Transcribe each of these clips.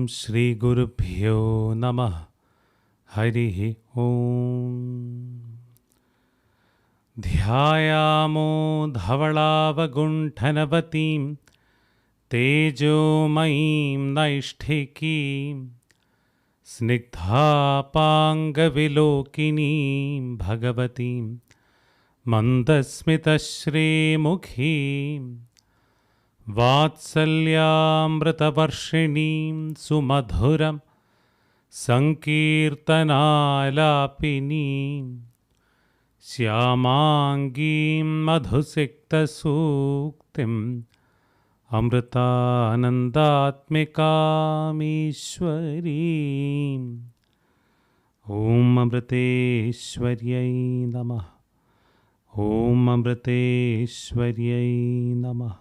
Shri Gurubhyo Namah Harihi Om Dhyayamo Dhavalavagunthanavatim Tejomayim Naishtikim Snigdhapangavilokinim Bhagavatim Mandasmitashremukhim Vatsalyamritavarshinim Sumadhuram Sankirtanalapinim Syamangim Madhusikta Suktim Amritanandatmikam Ishwarim Om Amriteshwaryai Namah Om Amriteshwaryai Namah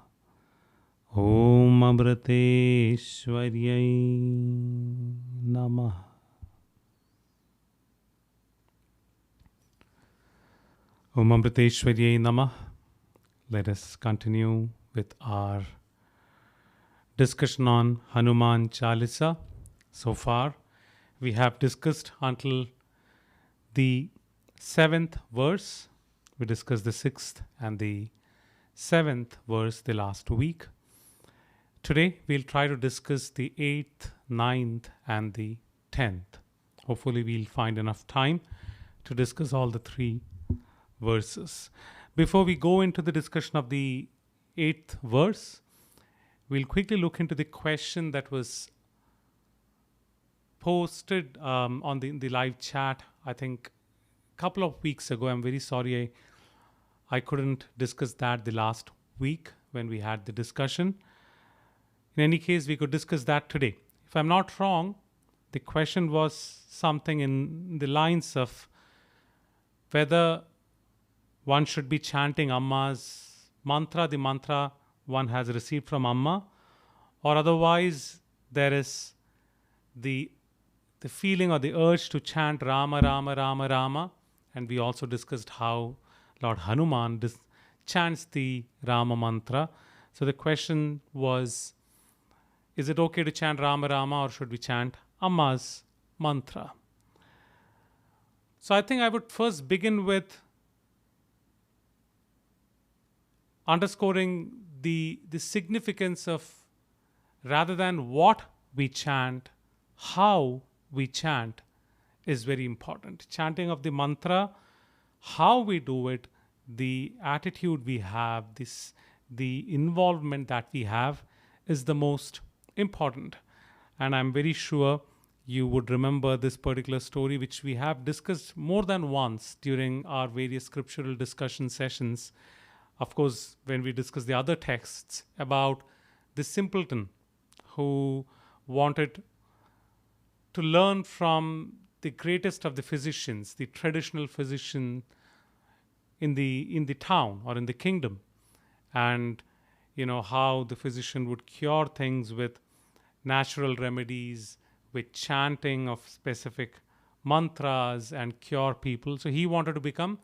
Om Amriteshwaryai Namah. Om Amriteshwaryai Namah. Let us continue with our discussion on Hanuman Chalisa. So far, we have discussed until the 7th verse. We discussed the 6th and the 7th verse the last week. Today, we'll try to discuss the 8th, 9th, and the 10th. Hopefully, we'll find enough time to discuss all the 3 verses. Before we go into the discussion of the 8th verse, we'll quickly look into the question that was posted on the live chat, I think, a couple of weeks ago. I'm very sorry I couldn't discuss that the last week when we had the discussion. In any case, we could discuss that today. If I'm not wrong, the question was something in the lines of whether one should be chanting Amma's mantra, the mantra one has received from Amma, or otherwise there is the feeling or the urge to chant Rama, Rama, Rama, Rama. And we also discussed how Lord Hanuman chants the Rama mantra. So the question was, is it okay to chant Rama Rama or should we chant Amma's mantra? So I think I would first begin with underscoring the significance of, rather than what we chant, how we chant is very important. Chanting of the mantra, how we do it, the attitude we have, the involvement that we have is the most important. And I'm very sure you would remember this particular story, which we have discussed more than once during our various scriptural discussion sessions. Of course, when we discuss the other texts about the simpleton who wanted to learn from the greatest of the physicians, the traditional physician in the town or in the kingdom, and how the physician would cure things with natural remedies, with chanting of specific mantras and cure people. So he wanted to become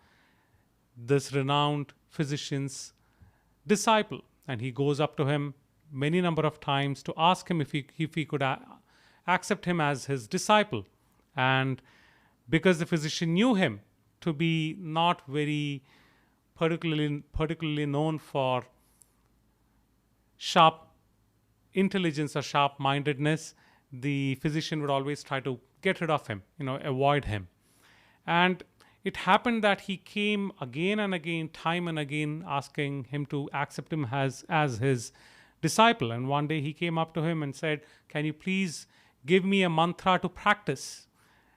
this renowned physician's disciple, and he goes up to him many number of times to ask him if he could accept him as his disciple. And because the physician knew him to be not very particularly known for sharp intelligence or sharp-mindedness, the physician would always try to get rid of him, avoid him. And it happened that he came again and again, time and again, asking him to accept him as his disciple. And one day he came up to him and said, "Can you please give me a mantra to practice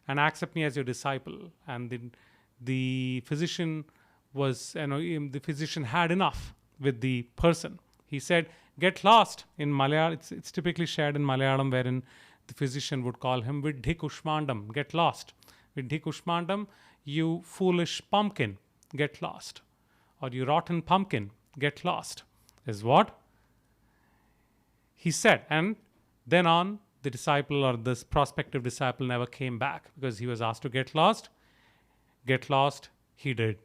and accept me as your disciple?" And the physician the physician had enough with the person. He said, "Get lost." In Malayalam, it's typically shared in Malayalam, wherein the physician would call him Vidhi Kushmandam, get lost. Vidhi Kushmandam, you foolish pumpkin, get lost. Or you rotten pumpkin, get lost, is what he said. And then on, the disciple or this prospective disciple never came back because he was asked to get lost. Get lost, he did.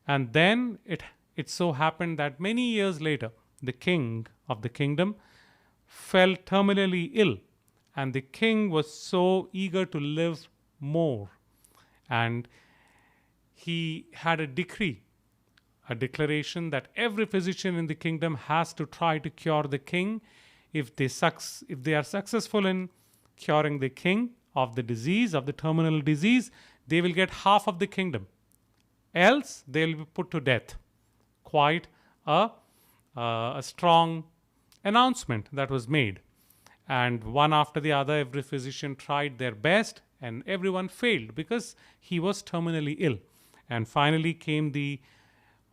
And then it so happened that many years later, the king of the kingdom fell terminally ill, and the king was so eager to live more. And he had a declaration that every physician in the kingdom has to try to cure the king. If they are successful in curing the king of the disease, of the terminal disease, they will get half of the kingdom. Else, they will be put to death. Quite a strong announcement that was made. And one after the other, every physician tried their best, and everyone failed because he was terminally ill. And finally came the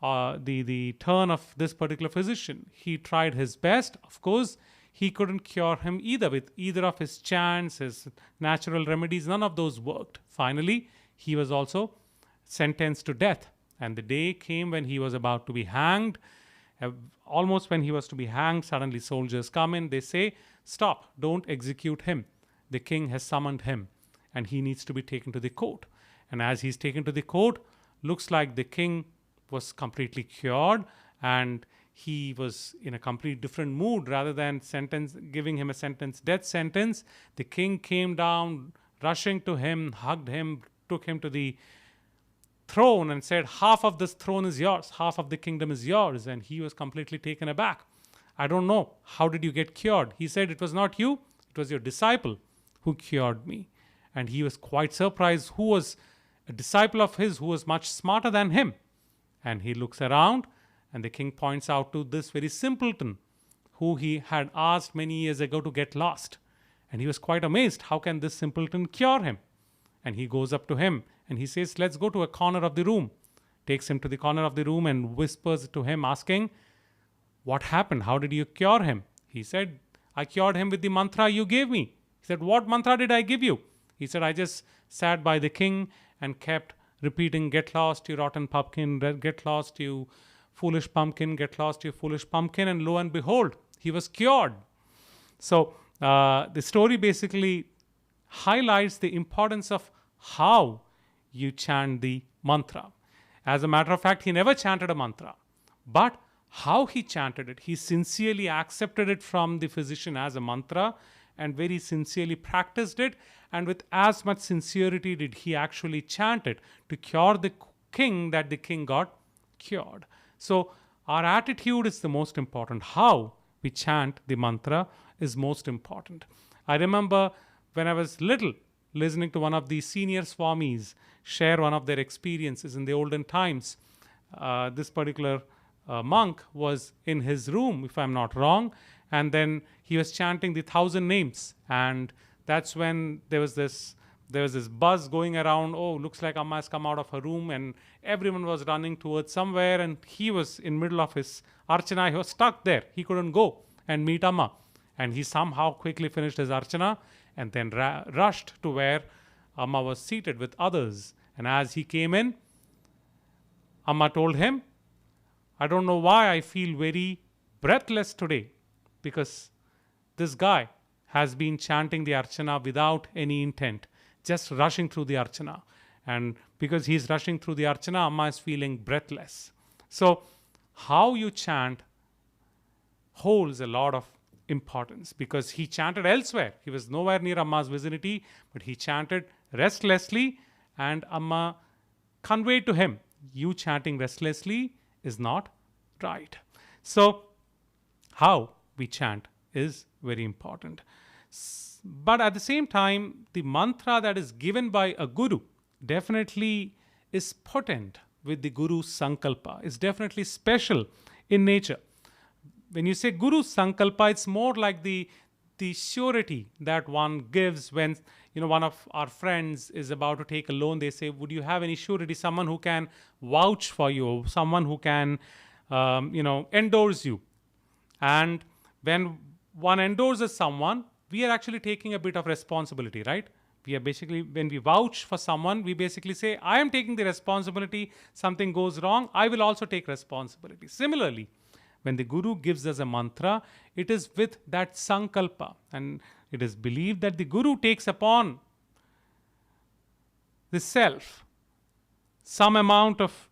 turn of this particular physician. He tried his best. Of course, he couldn't cure him either with either of his chants, his natural remedies. None of those worked. Finally, he was also sentenced to death. And the day came when he was about to be hanged. Almost when he was to be hanged, suddenly soldiers come in. They say, "Stop, don't execute him. The king has summoned him and he needs to be taken to the court." And as he's taken to the court, looks like the king was completely cured and he was in a complete different mood. Rather than giving him a death sentence, the king came down, rushing to him, hugged him, took him to the throne and said, "Half of this throne is yours, half of the kingdom is yours." And he was completely taken aback. "I don't know, how did you get cured?" He said, "It was not you, it was your disciple who cured me." And he was quite surprised who was a disciple of his who was much smarter than him. And he looks around, and the king points out to this very simpleton who he had asked many years ago to get lost. And he was quite amazed. How can this simpleton cure him? And he goes up to him and he says, "Let's go to a corner of the room." Takes him to the corner of the room and whispers to him, asking, "What happened? How did you cure him?" He said, "I cured him with the mantra you gave me." He said, "What mantra did I give you?" He said, "I just sat by the king and kept repeating, 'Get lost, you rotten pumpkin, get lost, you foolish pumpkin, get lost, you foolish pumpkin.'" And lo and behold, he was cured. So the story basically highlights the importance of how you chant the mantra. As a matter of fact, he never chanted a mantra, but how he chanted it, he sincerely accepted it from the physician as a mantra and very sincerely practiced it, and with as much sincerity did he actually chant it to cure the king, that the king got cured. So our attitude is the most important. How we chant the mantra is most important. I remember when I was little, listening to one of the senior swamis share one of their experiences in the olden times. This particular monk was in his room, if I'm not wrong, and then he was chanting the 1,000 names. And that's when there was this buzz going around. "Oh, looks like Amma has come out of her room," and everyone was running towards somewhere, and he was in middle of his archana. He was stuck there. He couldn't go and meet Amma. And he somehow quickly finished his archana and then rushed to where Amma was seated with others. And as he came in, Amma told him, "I don't know why I feel very breathless today, because this guy has been chanting the archana without any intent, just rushing through the archana. And because he's rushing through the archana, Amma is feeling breathless." So how you chant holds a lot of importance, because he chanted elsewhere. He was nowhere near Amma's vicinity, but he chanted restlessly, and Amma conveyed to him, "You chanting restlessly is not right." So how we chant is very important. But at the same time, the mantra that is given by a guru definitely is potent with the guru's sankalpa. It's definitely special in nature. When you say Guru Sankalpa, it's more like the surety that one gives when one of our friends is about to take a loan. They say, "Would you have any surety, someone who can vouch for you, someone who can endorse you?" And when one endorses someone, we are actually taking a bit of responsibility, right? We are basically, when we vouch for someone, we basically say, "I am taking the responsibility. Something goes wrong, I will also take responsibility." Similarly, when the Guru gives us a mantra, it is with that sankalpa, and it is believed that the Guru takes upon the self some amount of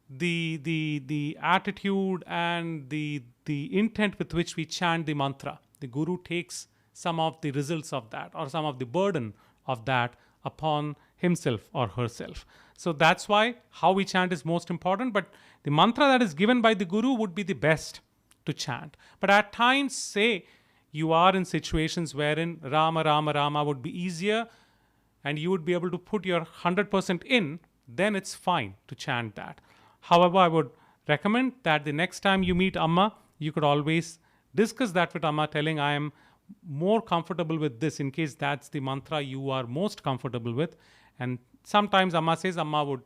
the attitude and the intent with which we chant the mantra. The Guru takes some of the results of that or some of the burden of that upon himself or herself. So that's why how we chant is most important. But the mantra that is given by the Guru would be the best to chant. But at times, say you are in situations wherein Rama, Rama, Rama would be easier and you would be able to put your 100% in, then it's fine to chant that. However, I would recommend that the next time you meet Amma, you could always discuss that with Amma, telling I am more comfortable with this, in case that's the mantra you are most comfortable with. And sometimes Amma says Amma would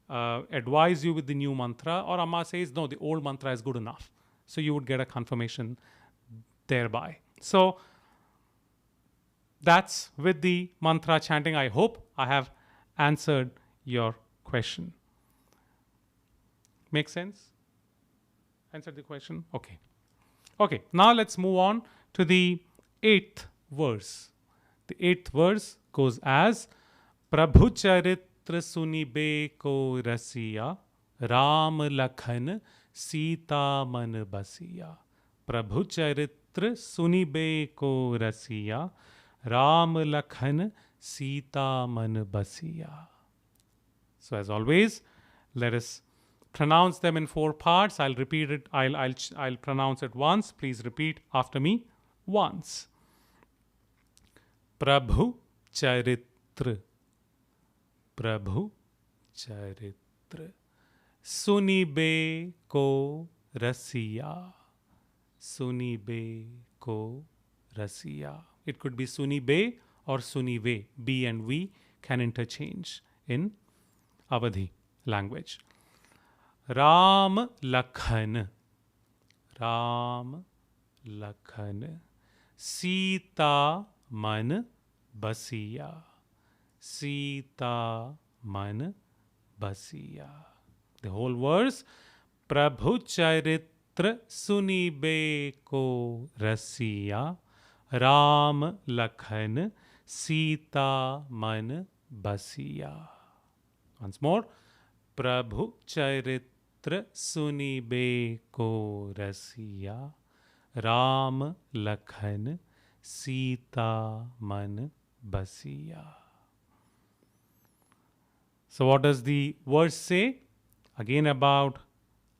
advise you with the new mantra, or Amma says no, the old mantra is good enough. So you would get a confirmation thereby. So that's with the mantra chanting. I hope I have answered your question. Make sense? Answered the question? Okay. Okay, now let's move on to the 8th verse. The 8th verse goes as Prabhu charitra sunibe ko rasiya Ram lakhan Sita man basiya. Prabhu charitra sunibe ko rasiya Ram lakhan Sita man basiya. So as always, let us pronounce them in 4 parts. I'll repeat it. I'll pronounce it once. Please repeat after me once. Prabhu charitra. Prabhu charitra. Sunibe ko rasiya. Sunibe ko rasiya. It could be Sunibe or Sunive. B and V can interchange in Awadhi language. Ram lakhan. Ram lakhan. Sita man basiya. Sita man basiya. The whole verse. Prabhu charitra sunibe ko rasiya Ram lakhan Sita man basiya. Once more. Prabhu charitra sunibe ko rasiya Ram lakhan Sita man basiya. So what does the verse say? Again about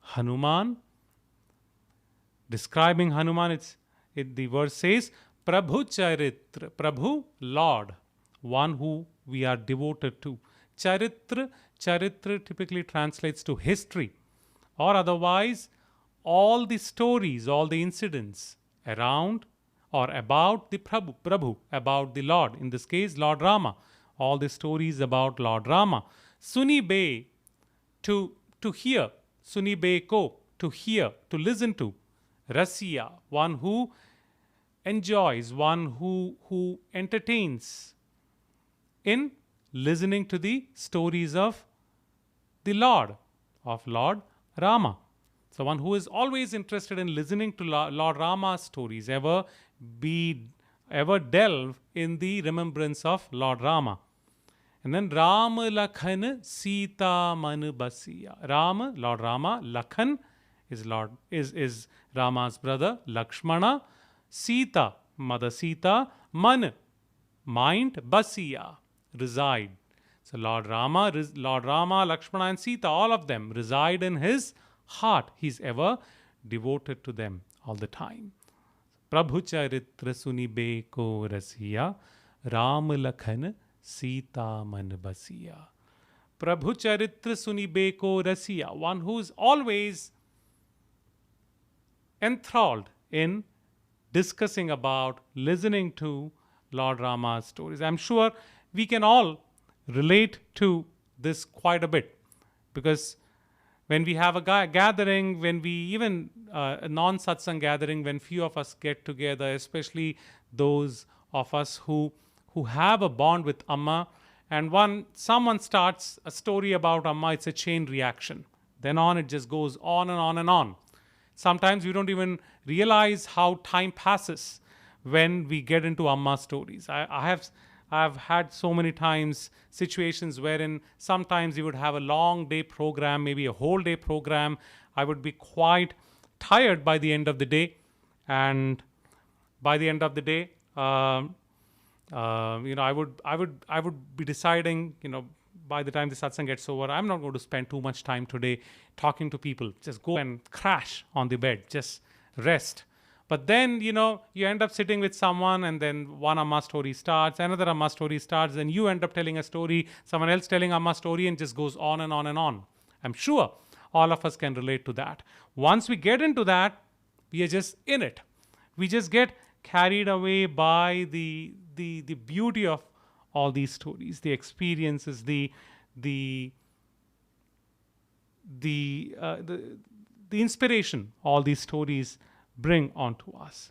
Hanuman. Describing Hanuman, the verse says, Prabhu charitra. Prabhu, Lord, one who we are devoted to. Charitra, charitra typically translates to history, or otherwise all the stories, all the incidents around or about the Prabhu, about the Lord. In this case, Lord Rama. All the stories about Lord Rama. Sunibe, to hear. Sunibe ko, to hear, to listen to. Rasiya, one who enjoys, one who entertains in listening to the stories of the Lord, of Lord Rama. So one who is always interested in listening to Lord Rama's stories, ever delve in the remembrance of Lord Rama. And then Ram lakhan Sita man basiya. Ram, Lord Rama. Lakhan is Rama's brother. Lakshmana. Sita, Mother Sita. Man, mind. Basiya, reside. So Lord Rama, Lakshmana and Sita, all of them reside in his heart. He's ever devoted to them all the time. Prabhu charitra sunibe ko rasiya Ram lakhan Sita man basiya. Prabhu charitra sunibe ko rasiya. One who is always enthralled in discussing about, listening to Lord Rama's stories. I'm sure we can all relate to this quite a bit, because when we have a gathering, when we even a non-satsang gathering, when few of us get together, especially those of us who have a bond with Amma, and someone starts a story about Amma, it's a chain reaction. Then on, it just goes on and on and on. Sometimes we don't even realize how time passes when we get into Amma stories. I've had so many times situations wherein sometimes you would have a long day program, maybe a whole day program. I would be quite tired by the end of the day. And by the end of the day, Um, I would be deciding, by the time the satsang gets over, I'm not going to spend too much time today talking to people. Just go and crash on the bed, just rest. But then, you end up sitting with someone, and then one Amma story starts, another Amma story starts, then you end up telling a story, someone else telling Amma story, and just goes on and on and on. I'm sure all of us can relate to that. Once we get into that, we are just in it. We just get carried away by the beauty of all these stories, the experiences, the inspiration all these stories bring onto us.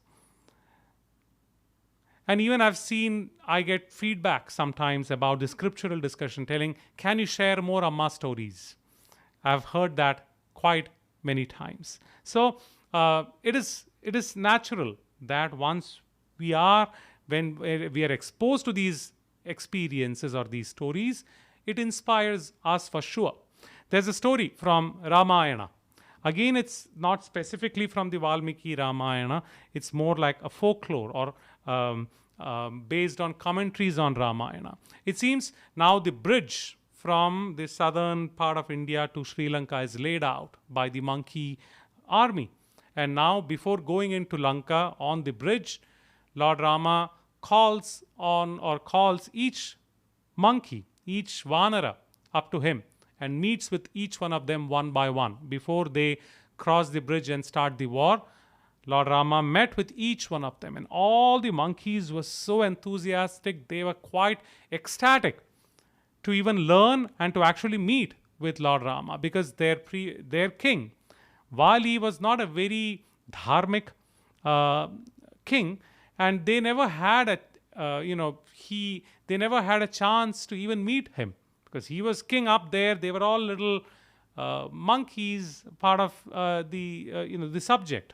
And even I get feedback sometimes about the scriptural discussion telling, can you share more Amma stories? I've heard that quite many times. So it is natural that once when we are exposed to these experiences or these stories, it inspires us for sure. There's a story from Ramayana. Again, it's not specifically from the Valmiki Ramayana. It's more like a folklore or based on commentaries on Ramayana. It seems now the bridge from the southern part of India to Sri Lanka is laid out by the monkey army. And now, before going into Lanka, on the bridge, Lord Rama calls each monkey, each Vanara up to him, and meets with each one of them one by one. Before they cross the bridge and start the war, Lord Rama met with each one of them, and all the monkeys were so enthusiastic, they were quite ecstatic to even learn and to actually meet with Lord Rama, because their king, while he was not a very dharmic king, and they never had they never had a chance to even meet him, because he was king up there. They were all little monkeys, part of the subject,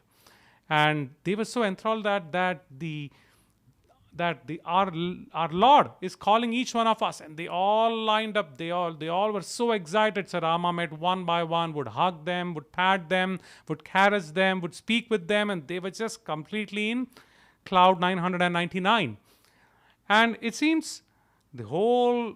and they were so enthralled that our Lord is calling each one of us, and they all lined up. They all were so excited. So Rama met one by one, would hug them, would pat them, would caress them, would speak with them, and they were just completely in cloud 999. And it seems the whole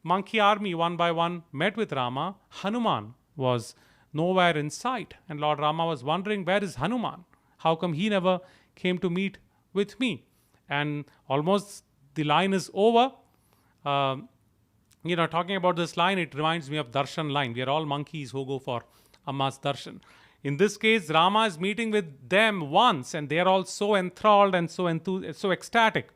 monkey army, one by one, met with Rama. Hanuman was nowhere in sight, and Lord Rama was wondering, where is Hanuman? How come he never came to meet with me? And almost the line is over. Talking about this line, it reminds me of Darshan line. We are all monkeys who go for Amma's Darshan. In this case, Rama is meeting with them once, and they are all so enthralled and so ecstatic.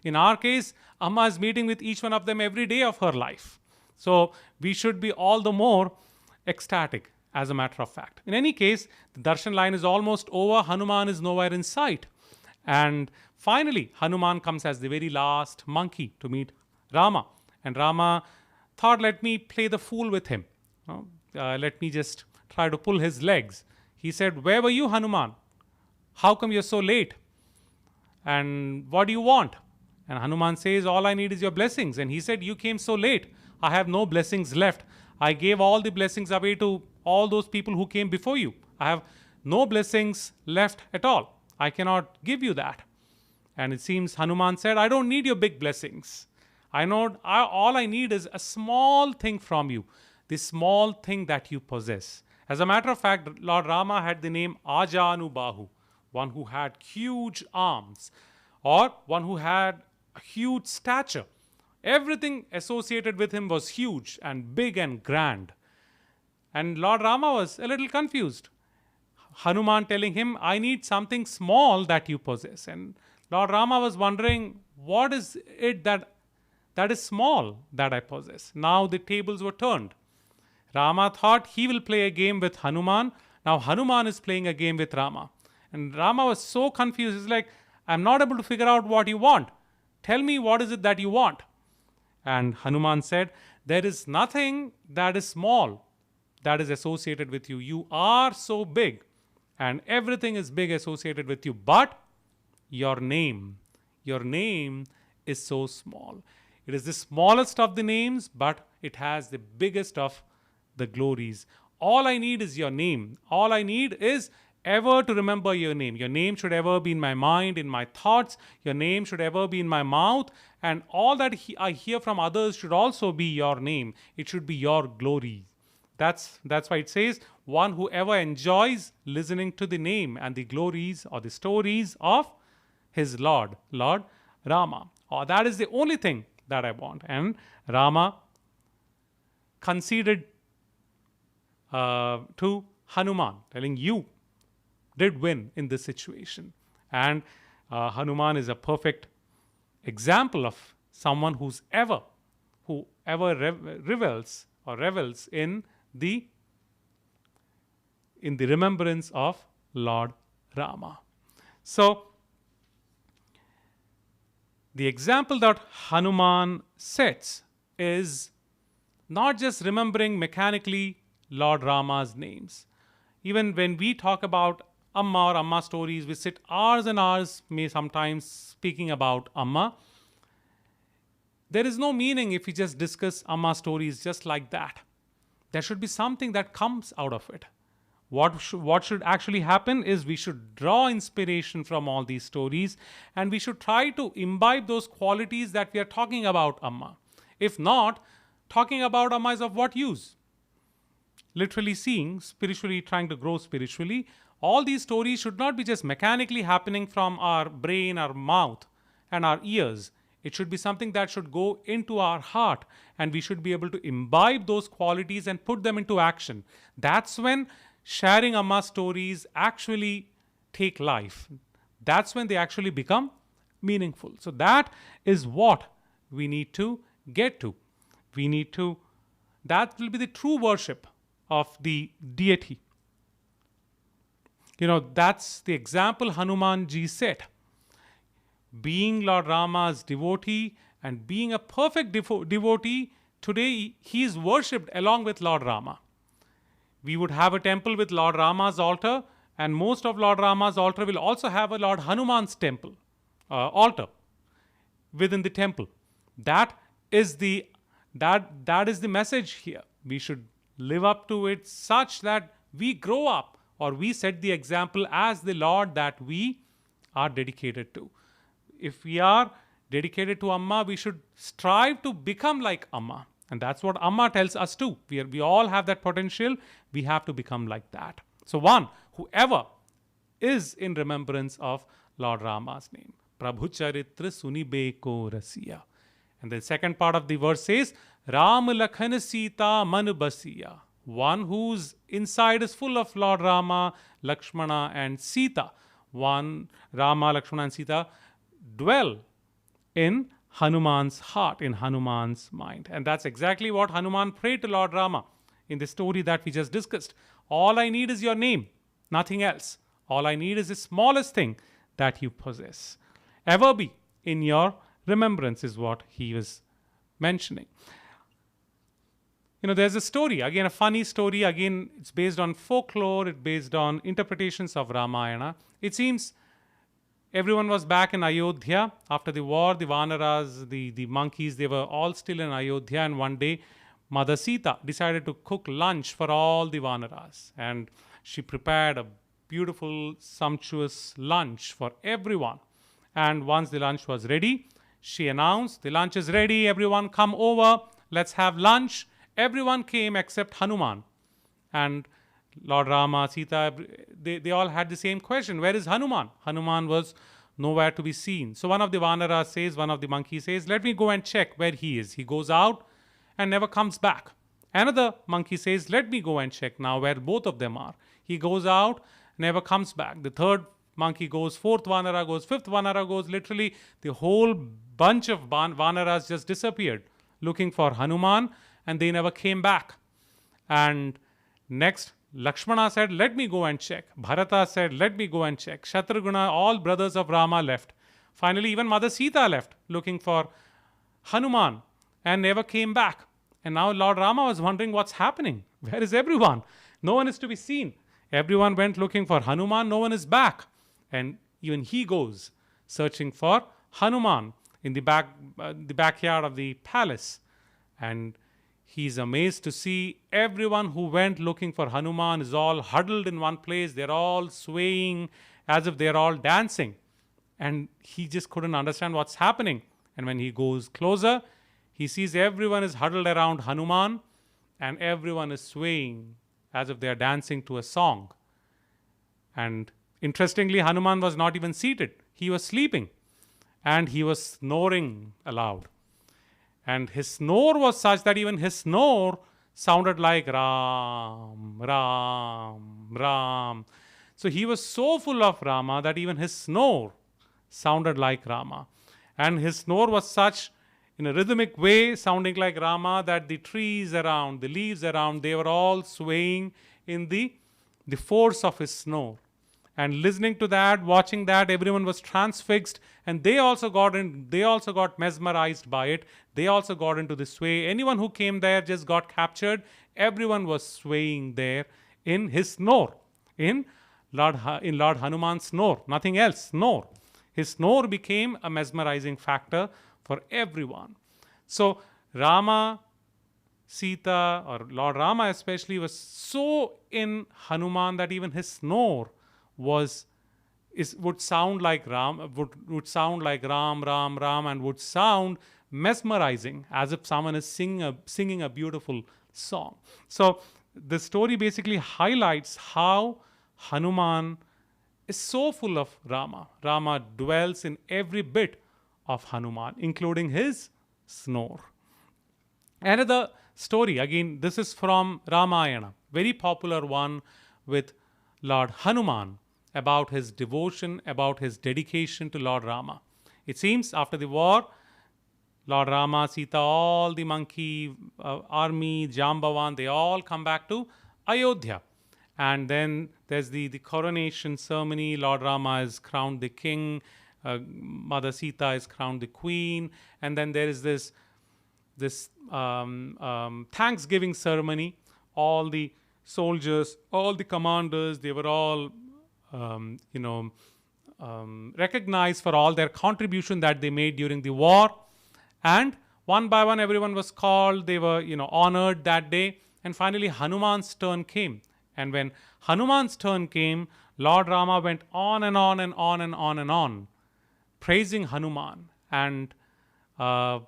In our case, Amma is meeting with each one of them every day of her life. So we should be all the more ecstatic, as a matter of fact. In any case, the Darshan line is almost over. Hanuman is nowhere in sight. And finally, Hanuman comes as the very last monkey to meet Rama. And Rama thought, let me play the fool with him. Let me just try to pull his legs. He said, where were you, Hanuman? How come you're so late? And what do you want? And Hanuman says, all I need is your blessings. And he said, you came so late. I have no blessings left. I gave all the blessings away to all those people who came before you. I have no blessings left at all. I cannot give you that. And it seems Hanuman said, I don't need your big blessings. All I need is a small thing from you, the small thing that you possess. As a matter of fact, Lord Rama had the name Ajanubahu, one who had huge arms, or one who had a huge stature. Everything associated with him was huge and big and grand. And Lord Rama was a little confused. Hanuman telling him, I need something small that you possess. And Lord Rama was wondering, what is it that is small that I possess? Now the tables were turned. Rama thought he will play a game with Hanuman. Now Hanuman is playing a game with Rama. And Rama was so confused. He's like, I'm not able to figure out what you want. Tell me, what is it that you want? And Hanuman said, there is nothing that is small that is associated with you. You are so big, and everything is big associated with you. But your name is so small. It is the smallest of the names, but it has the biggest of the glories. All I need is your name. All I need is ever to remember your name. Your name should ever be in my mind, in my thoughts. Your name should ever be in my mouth. And all that I hear from others should also be your name. It should be your glory. That's why it says, one who ever enjoys listening to the name and the glories or the stories of his Lord Rama. Or that is the only thing that I want. And Rama conceded to Hanuman, telling, you did win in this situation. And Hanuman is a perfect example of someone who revels in the remembrance of Lord Rama. So the example that Hanuman sets is not just remembering mechanically Lord Rama's names. Even when we talk about Amma or Amma stories, we sit hours and hours, may sometimes speaking about Amma. There is no meaning if we just discuss Amma stories just like that. There should be something that comes out of it. What should actually happen is we should draw inspiration from all these stories, and we should try to imbibe those qualities that we are talking about Amma. If not, talking about Amma is of what use? Literally seeing, spiritually trying to grow spiritually, all these stories should not be just mechanically happening from our brain, our mouth, and our ears. It should be something that should go into our heart, and we should be able to imbibe those qualities and put them into action. That's when sharing Amma stories actually take life. That's when they actually become meaningful. So that is what we need to get to. That will be the true worship of the deity. That's the example Hanuman ji set. Being Lord Rama's devotee and being a perfect devotee, today he is worshipped along with Lord Rama. We would have a temple with Lord Rama's altar, and most of Lord Rama's altar will also have a Lord Hanuman's temple, altar within the temple. That is the message here. We should live up to it such that we grow up, or we set the example as the Lord that we are dedicated to. If we are dedicated to Amma, we should strive to become like Amma. And that's what Amma tells us too. We all have that potential. We have to become like that. So whoever is in remembrance of Lord Rama's name. Prabhu Charitra Sunibe Ko Rasiya. And the second part of the verse says, Ram Lakhan Sita Man Basiya. One whose inside is full of Lord Rama, Lakshmana and Sita. One, Rama, Lakshmana and Sita dwell in Hanuman's heart, in Hanuman's mind. And that's exactly what Hanuman prayed to Lord Rama in the story that we just discussed. All I need is your name, nothing else. All I need is the smallest thing that you possess. Ever be in your remembrance is what he was mentioning. There's a story, again a funny story, again it's based on folklore, it's based on interpretations of Ramayana. It seems everyone was back in Ayodhya after the war. The Vanaras, the monkeys, they were all still in Ayodhya, and one day Mother Sita decided to cook lunch for all the Vanaras, and she prepared a beautiful, sumptuous lunch for everyone. And once the lunch was ready, she announced, the lunch is ready, everyone come over, let's have lunch. Everyone came except Hanuman. And Lord Rama, Sita, they all had the same question. Where is Hanuman? Hanuman was nowhere to be seen. So one of the Vanaras says, one of the monkeys says, let me go and check where he is. He goes out and never comes back. Another monkey says, let me go and check now where both of them are. He goes out, never comes back. The third monkey goes, fourth Vanara goes, fifth Vanara goes. Literally, the whole bunch of Vanaras just disappeared looking for Hanuman, and they never came back. And next, Lakshmana said, let me go and check. Bharata said, let me go and check. Shatrugna, all brothers of Rama left. Finally, even Mother Sita left looking for Hanuman and never came back. And now Lord Rama was wondering what's happening. Where is everyone? No one is to be seen. Everyone went looking for Hanuman. No one is back. And even he goes searching for Hanuman in the backyard of the palace. And He is amazed to see everyone who went looking for Hanuman is all huddled in one place. They're all swaying as if they're all dancing. And he just couldn't understand what's happening. And when he goes closer, he sees everyone is huddled around Hanuman and everyone is swaying as if they are dancing to a song. And interestingly, Hanuman was not even seated. He was sleeping and he was snoring aloud. And his snore was such that even his snore sounded like Ram, Ram, Ram. So he was so full of Rama that even his snore sounded like Rama. And his snore was such in a rhythmic way, sounding like Rama, that the trees around, the leaves around, they were all swaying in the force of his snore. And listening to that, watching that, everyone was transfixed, and they also got mesmerized by it. They also got into the sway. Anyone who came there just got captured. Everyone was swaying there in his snore, in Lord Hanuman's snore, nothing else, snore. His snore became a mesmerizing factor for everyone. So Rama, Sita, or Lord Rama especially, was so in Hanuman that even his snore would sound like Ram, would sound like Ram, Ram, Ram, and would sound mesmerizing, as if someone is singing a beautiful song. So the story basically highlights how Hanuman is so full of Rama. Rama dwells in every bit of Hanuman, including his snore. Another story, again, this is from Ramayana, very popular one with Lord Hanuman, about his devotion, about his dedication to Lord Rama. It seems after the war, Lord Rama, Sita, all the monkey army, Jambavan, they all come back to Ayodhya. And then there's the coronation ceremony. Lord Rama is crowned the king. Mother Sita is crowned the queen. And then there is this Thanksgiving ceremony. All the soldiers, all the commanders, they were all recognized for all their contribution that they made during the war. And one by one, everyone was called. They were, honored that day. And finally, Hanuman's turn came. And when Hanuman's turn came, Lord Rama went on and on and on and on and on, praising Hanuman. And the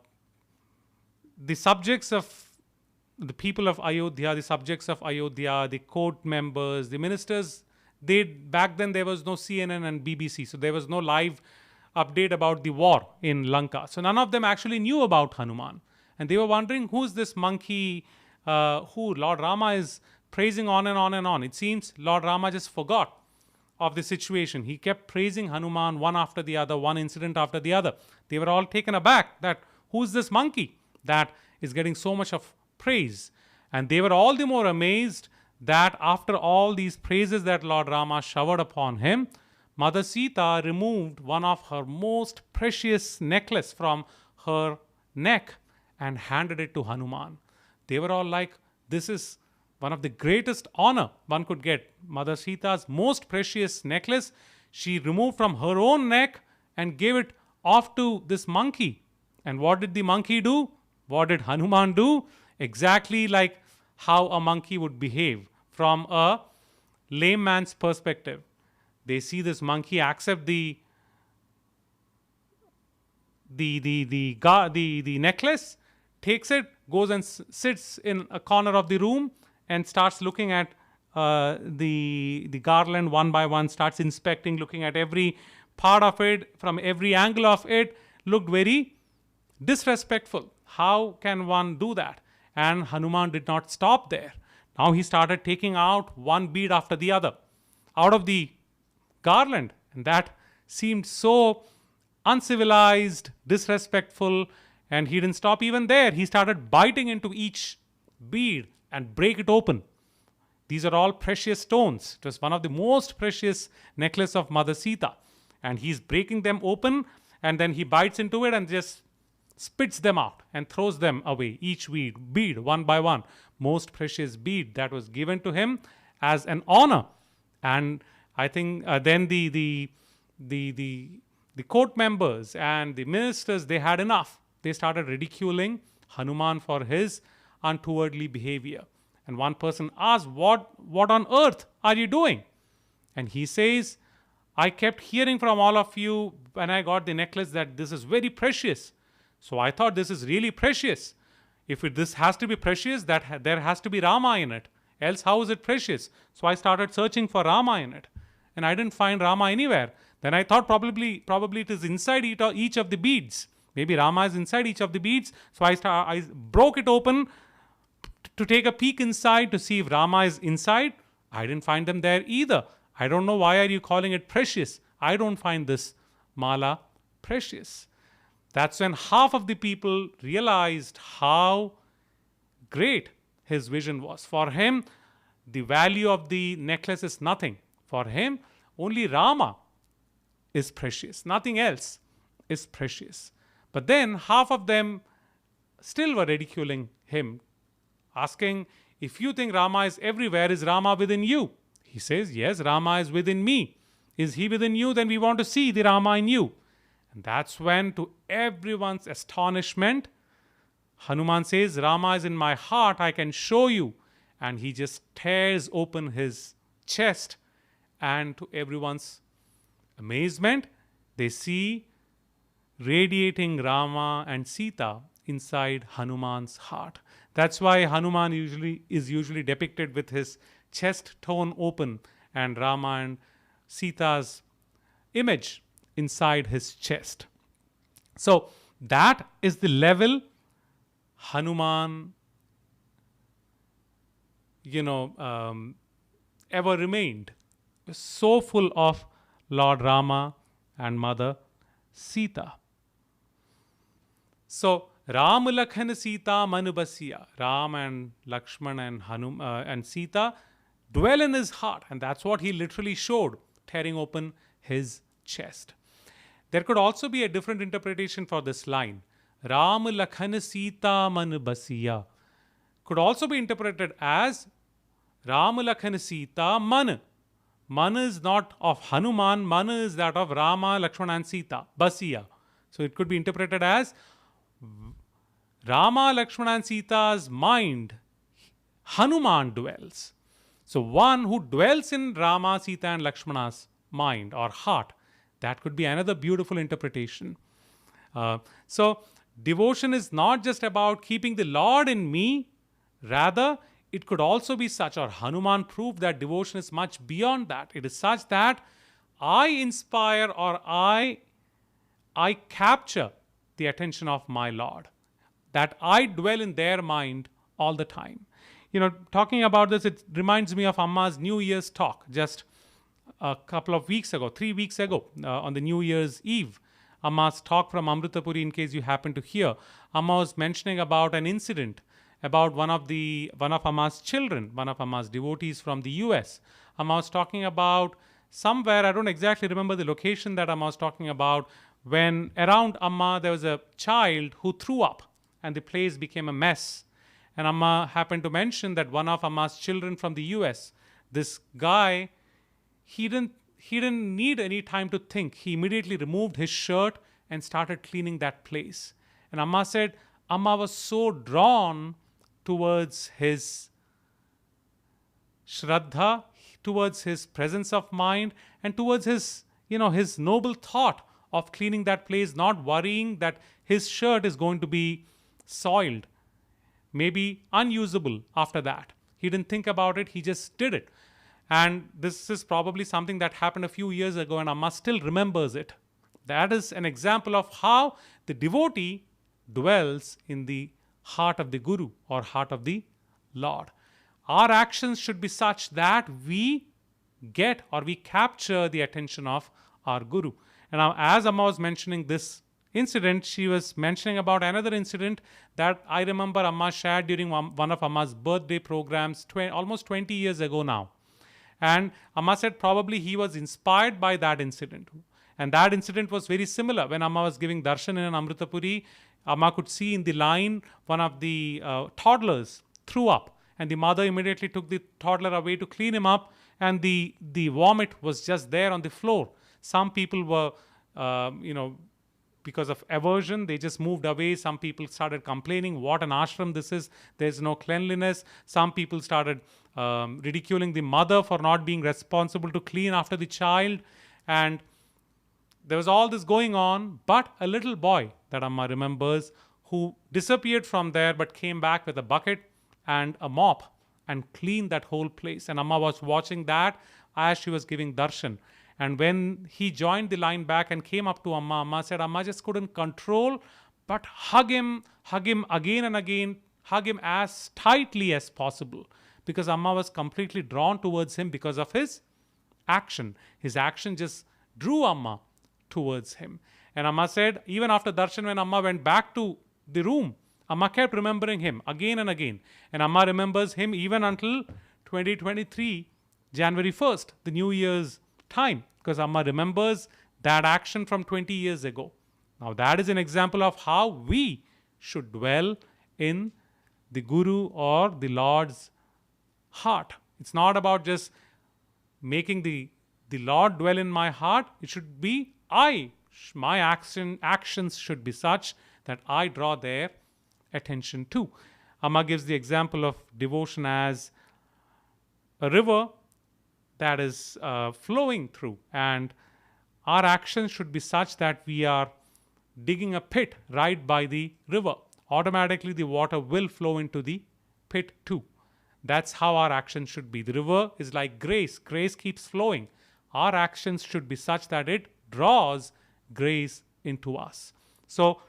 subjects of the people of Ayodhya, the subjects of Ayodhya, the court members, the ministers, back then there was no CNN and BBC, so there was no live update about the war in Lanka. So none of them actually knew about Hanuman. And they were wondering, who's this monkey who Lord Rama is praising on and on and on. It seems Lord Rama just forgot of the situation. He kept praising Hanuman one after the other, one incident after the other. They were all taken aback that who's this monkey that is getting so much of praise? And they were all the more amazed that after all these praises that Lord Rama showered upon him, Mother Sita removed one of her most precious necklace from her neck and handed it to Hanuman. They were all like, this is one of the greatest honor one could get. Mother Sita's most precious necklace, she removed from her own neck and gave it off to this monkey. And what did the monkey do? What did Hanuman do? Exactly like how a monkey would behave from a layman's perspective. They see this monkey accept the necklace, takes it, goes and sits in a corner of the room and starts looking at the garland one by one, starts inspecting, looking at every part of it, from every angle of it, looked very disrespectful. How can one do that? And Hanuman did not stop there. Now he started taking out one bead after the other out of the garland. And that seemed so uncivilized, disrespectful, and he didn't stop even there. He started biting into each bead and break it open. These are all precious stones. It was one of the most precious necklace of Mother Sita. And he's breaking them open, and then he bites into it and just spits them out and throws them away, each bead one by one. Most precious bead that was given to him as an honor. And I think then the court members and the ministers, they had enough. They started ridiculing Hanuman for his untowardly behavior. And one person asks, what on earth are you doing? And he says, I kept hearing from all of you when I got the necklace that this is very precious. So I thought this is really precious. If this has to be precious, there has to be Rama in it. Else, how is it precious? So I started searching for Rama in it. And I didn't find Rama anywhere. Then I thought probably it is inside each of the beads. Maybe Rama is inside each of the beads. So I broke it open to take a peek inside to see if Rama is inside. I didn't find them there either. I don't know, why are you calling it precious? I don't find this mala precious. That's when half of the people realized how great his vision was. For him, the value of the necklace is nothing. For him, only Rama is precious. Nothing else is precious. But then half of them still were ridiculing him, asking, if you think Rama is everywhere, is Rama within you? He says, yes, Rama is within me. Is he within you? Then we want to see the Rama in you. And that's when, to everyone's astonishment, Hanuman says, Rama is in my heart, I can show you. And he just tears open his chest. And to everyone's amazement, they see radiating Rama and Sita inside Hanuman's heart. That's why Hanuman is usually depicted with his chest torn open and Rama and Sita's image inside his chest. So that is the level Hanuman, ever remained. So full of Lord Rama and Mother Sita. So Ram Lakhan Sita Manubasya. Ram and Lakshman and Sita dwell in his heart, and that's what he literally showed, tearing open his chest. There could also be a different interpretation for this line. Ram Lakhan Sita Manubasya could also be interpreted as Ram Lakhan Sita Man. Man is not of Hanuman, Man is that of Rama, Lakshmana and Sita, Basya. So it could be interpreted as Rama, Lakshmana and Sita's mind, Hanuman dwells. So one who dwells in Rama, Sita and Lakshmana's mind or heart, that could be another beautiful interpretation. So devotion is not just about keeping the Lord in me, rather it could also be such, or Hanuman proved that devotion is much beyond that. It is such that I inspire or I capture the attention of my Lord, that I dwell in their mind all the time. Talking about this, it reminds me of Amma's New Year's talk just a couple of weeks ago, 3 weeks ago, on the New Year's Eve. Amma's talk from Amritapuri, in case you happen to hear. Amma was mentioning about an incident about one of Amma's children, one of Amma's devotees from the US. Amma was talking about somewhere, I don't exactly remember the location that Amma was talking about, when around Amma there was a child who threw up and the place became a mess. And Amma happened to mention that one of Amma's children from the US, this guy, he didn't need any time to think. He immediately removed his shirt and started cleaning that place. And Amma said, Amma was so drawn towards his Shraddha, towards his presence of mind, and towards his noble thought of cleaning that place, not worrying that his shirt is going to be soiled, maybe unusable after that. He didn't think about it, he just did it. And this is probably something that happened a few years ago, and Amma still remembers it. That is an example of how the devotee dwells in the heart of the Guru or heart of the Lord. Our actions should be such that we get or we capture the attention of our Guru. And now, as Amma was mentioning this incident, she was mentioning about another incident that I remember Amma shared during one of Amma's birthday programs almost 20 years ago now. And Amma said probably he was inspired by that incident. And that incident was very similar. When Amma was giving darshan in Amritapuri, Amma could see in the line one of the toddlers threw up. And the mother immediately took the toddler away to clean him up. And the vomit was just there on the floor. Some people were, because of aversion, they just moved away. Some people started complaining, what an ashram this is. There's no cleanliness. Some people started ridiculing the mother for not being responsible to clean after the child. And there was all this going on. But a little boy that Amma remembers, who disappeared from there but came back with a bucket and a mop and cleaned that whole place. And Amma was watching that as she was giving darshan. And when he joined the line back and came up to Amma, Amma said, Amma just couldn't control, but hug him again and again, hug him as tightly as possible. Because Amma was completely drawn towards him because of his action. His action just drew Amma towards him. And Amma said, even after darshan, when Amma went back to the room, Amma kept remembering him again and again. And Amma remembers him even until 2023, January 1st, the New Year's time. Because Amma remembers that action from 20 years ago. Now that is an example of how we should dwell in the Guru or the Lord's heart. It's not about just making the Lord dwell in my heart. It should be my actions should be such that I draw their attention to. Amma gives the example of devotion as a river that is flowing through, and our actions should be such that we are digging a pit right by the river. Automatically the water will flow into the pit too. That's how our actions should be. The river is like grace. Grace keeps flowing. Our actions should be such that it draws grace into us. So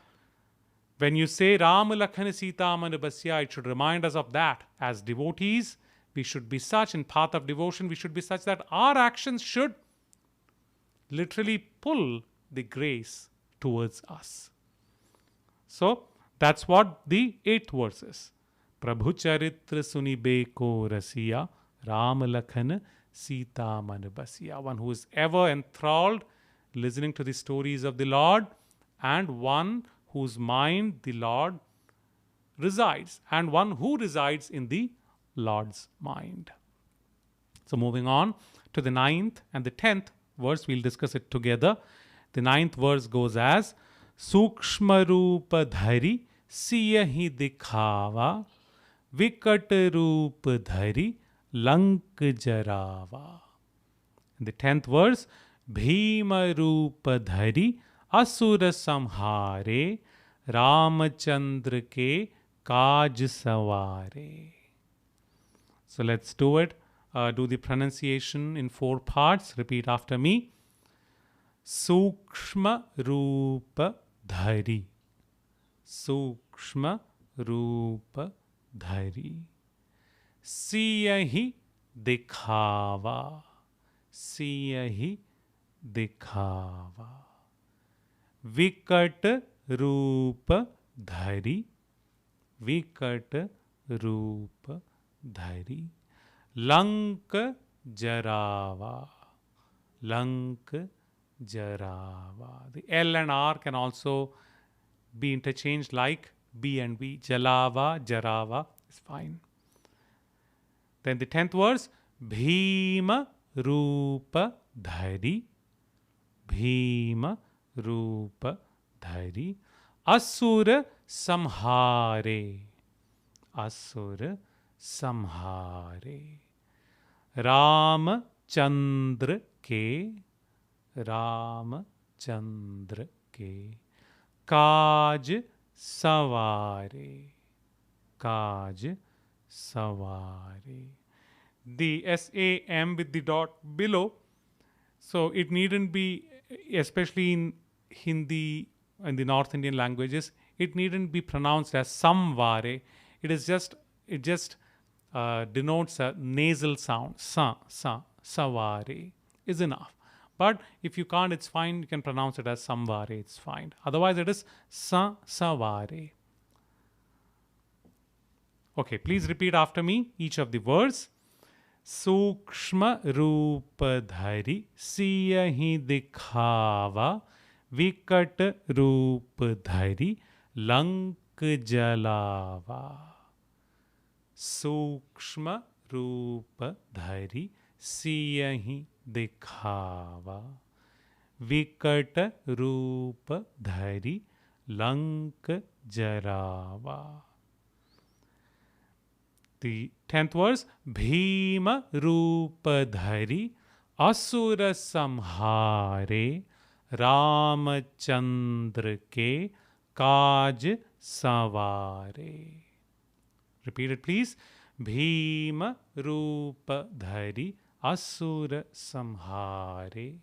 when you say Ram Lakhan Sita Man Basya, it should remind us of that. As devotees, we should be such, in path of devotion, we should be such that our actions should literally pull the grace towards us. So that's what the 8th verse is. Prabhu Charitra Sunibe Ko Rasiya, Ram Lakhan Sita Man Basya. One who is ever enthralled listening to the stories of the Lord, and one whose mind the Lord resides, and one who resides in the Lord's mind. So moving on to the 9th and the 10th verse, we'll discuss it together. The 9th verse goes as Sukshma Rupa Dhari Siyahi Dikhava Vikat Rupa Dhari Lank Jarava. In the 10th verse, Bhima Rupa Dhari Asura Samhare Ramachandra Ke Kaj Savare. So let's do it. Do the pronunciation in 4 parts. Repeat after me. Sukshma Rupa Dhari. Sukshma Rupa Dhari. Siyahi Dikhava. Siyahi Dikhava. Vikat Rupa Dhari. Vikat Rupa Dhari. Lank Jarava. Lank Jarava. The L and R can also be interchanged like B and B. Jalava, Jarava is fine. Then the 10th verse, Bhima Rupa Dhari. Bhima Rupa Dhari. Asura Samhare. Asura Samhare. Ram Chandra Ke. Ram Chandra Ke. Kaj Savare. Kaj Savare. The SAM with the dot below. So it needn't be, especially in Hindi and the North Indian languages, it needn't be pronounced as Samvare. It just denotes a nasal sound. Savare is enough. But if you can't, it's fine. You can pronounce it as Samvare. It's fine. Otherwise, it is Savare. Okay, please repeat after me each of the words. Sukshma Rupa Dhari Siyahi Dikhava Vikat Rupa Dhari Lank Jalava. Sukshma Rupa Dhari Siyahi Dikhava vikat roop dhari lank jarava. The 10th verse, Bhima Rupa Dhari Asura Samhare Ramachandra ke Kaj Savare. Repeat it, please. Bhima Rupa Dhari Asura Samhare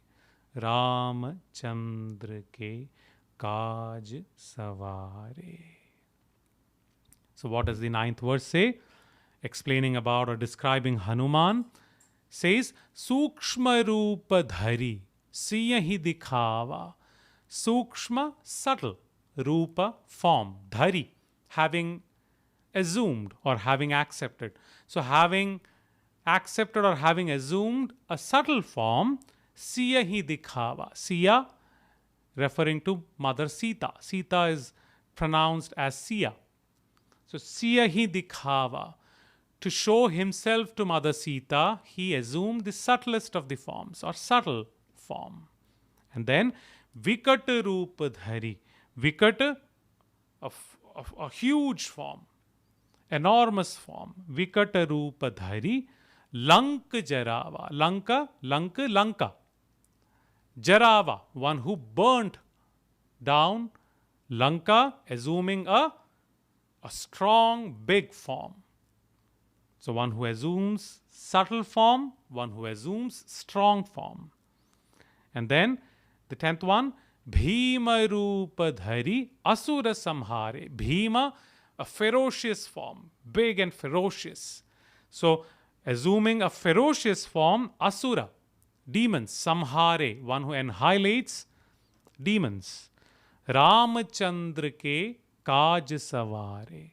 Ramachandra ke Kaj Savare. So, what does the 9th verse say? Explaining about or describing Hanuman, says Sukshma Rupa Dhari Siyahi Dikhava. Sukshma, subtle, Rupa, form, Dhari, having assumed or having accepted. So, having accepted or having assumed a subtle form, Siyahi Dikhava. Siya referring to Mother Sita. Sita is pronounced as Siya. So, Siyahi Dikhava. To show himself to Mother Sita, he assumed the subtlest of the forms or subtle form. And then Vikat Rupa Dhari. Vikat, a huge form, enormous form. Vikat Rupa Dhari Lank Jarava. Lanka. Jarava, one who burnt down Lanka, assuming a strong, big form. So, one who assumes subtle form, one who assumes strong form. And then the 10th one, Bhima Rupa Dhari Asura Samhare. Bhima, a ferocious form, big and ferocious. So, assuming a ferocious form, Asura, demons, Samhare, one who annihilates demons. Ramachandra ke Kaj Savare.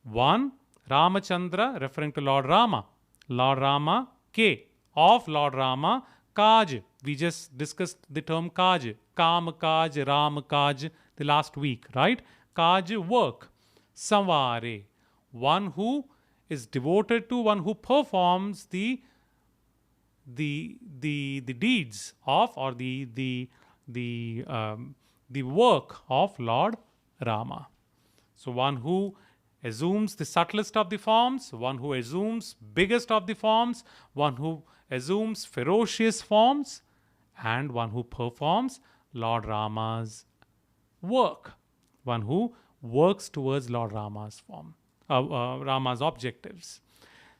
One, Ramachandra, referring to Lord Rama. Lord Rama, K, of Lord Rama, Kaj. We just discussed the term Kaj. Kam Kaj, Ram Kaj, the last week, right? Kaj, work. Savare, one who is devoted to, one who performs the deeds of or the work of Lord Rama. So, one who assumes the subtlest of the forms, one who assumes biggest of the forms, one who assumes ferocious forms, and one who performs Lord Rama's work, one who works towards Lord Rama's form, Rama's objectives.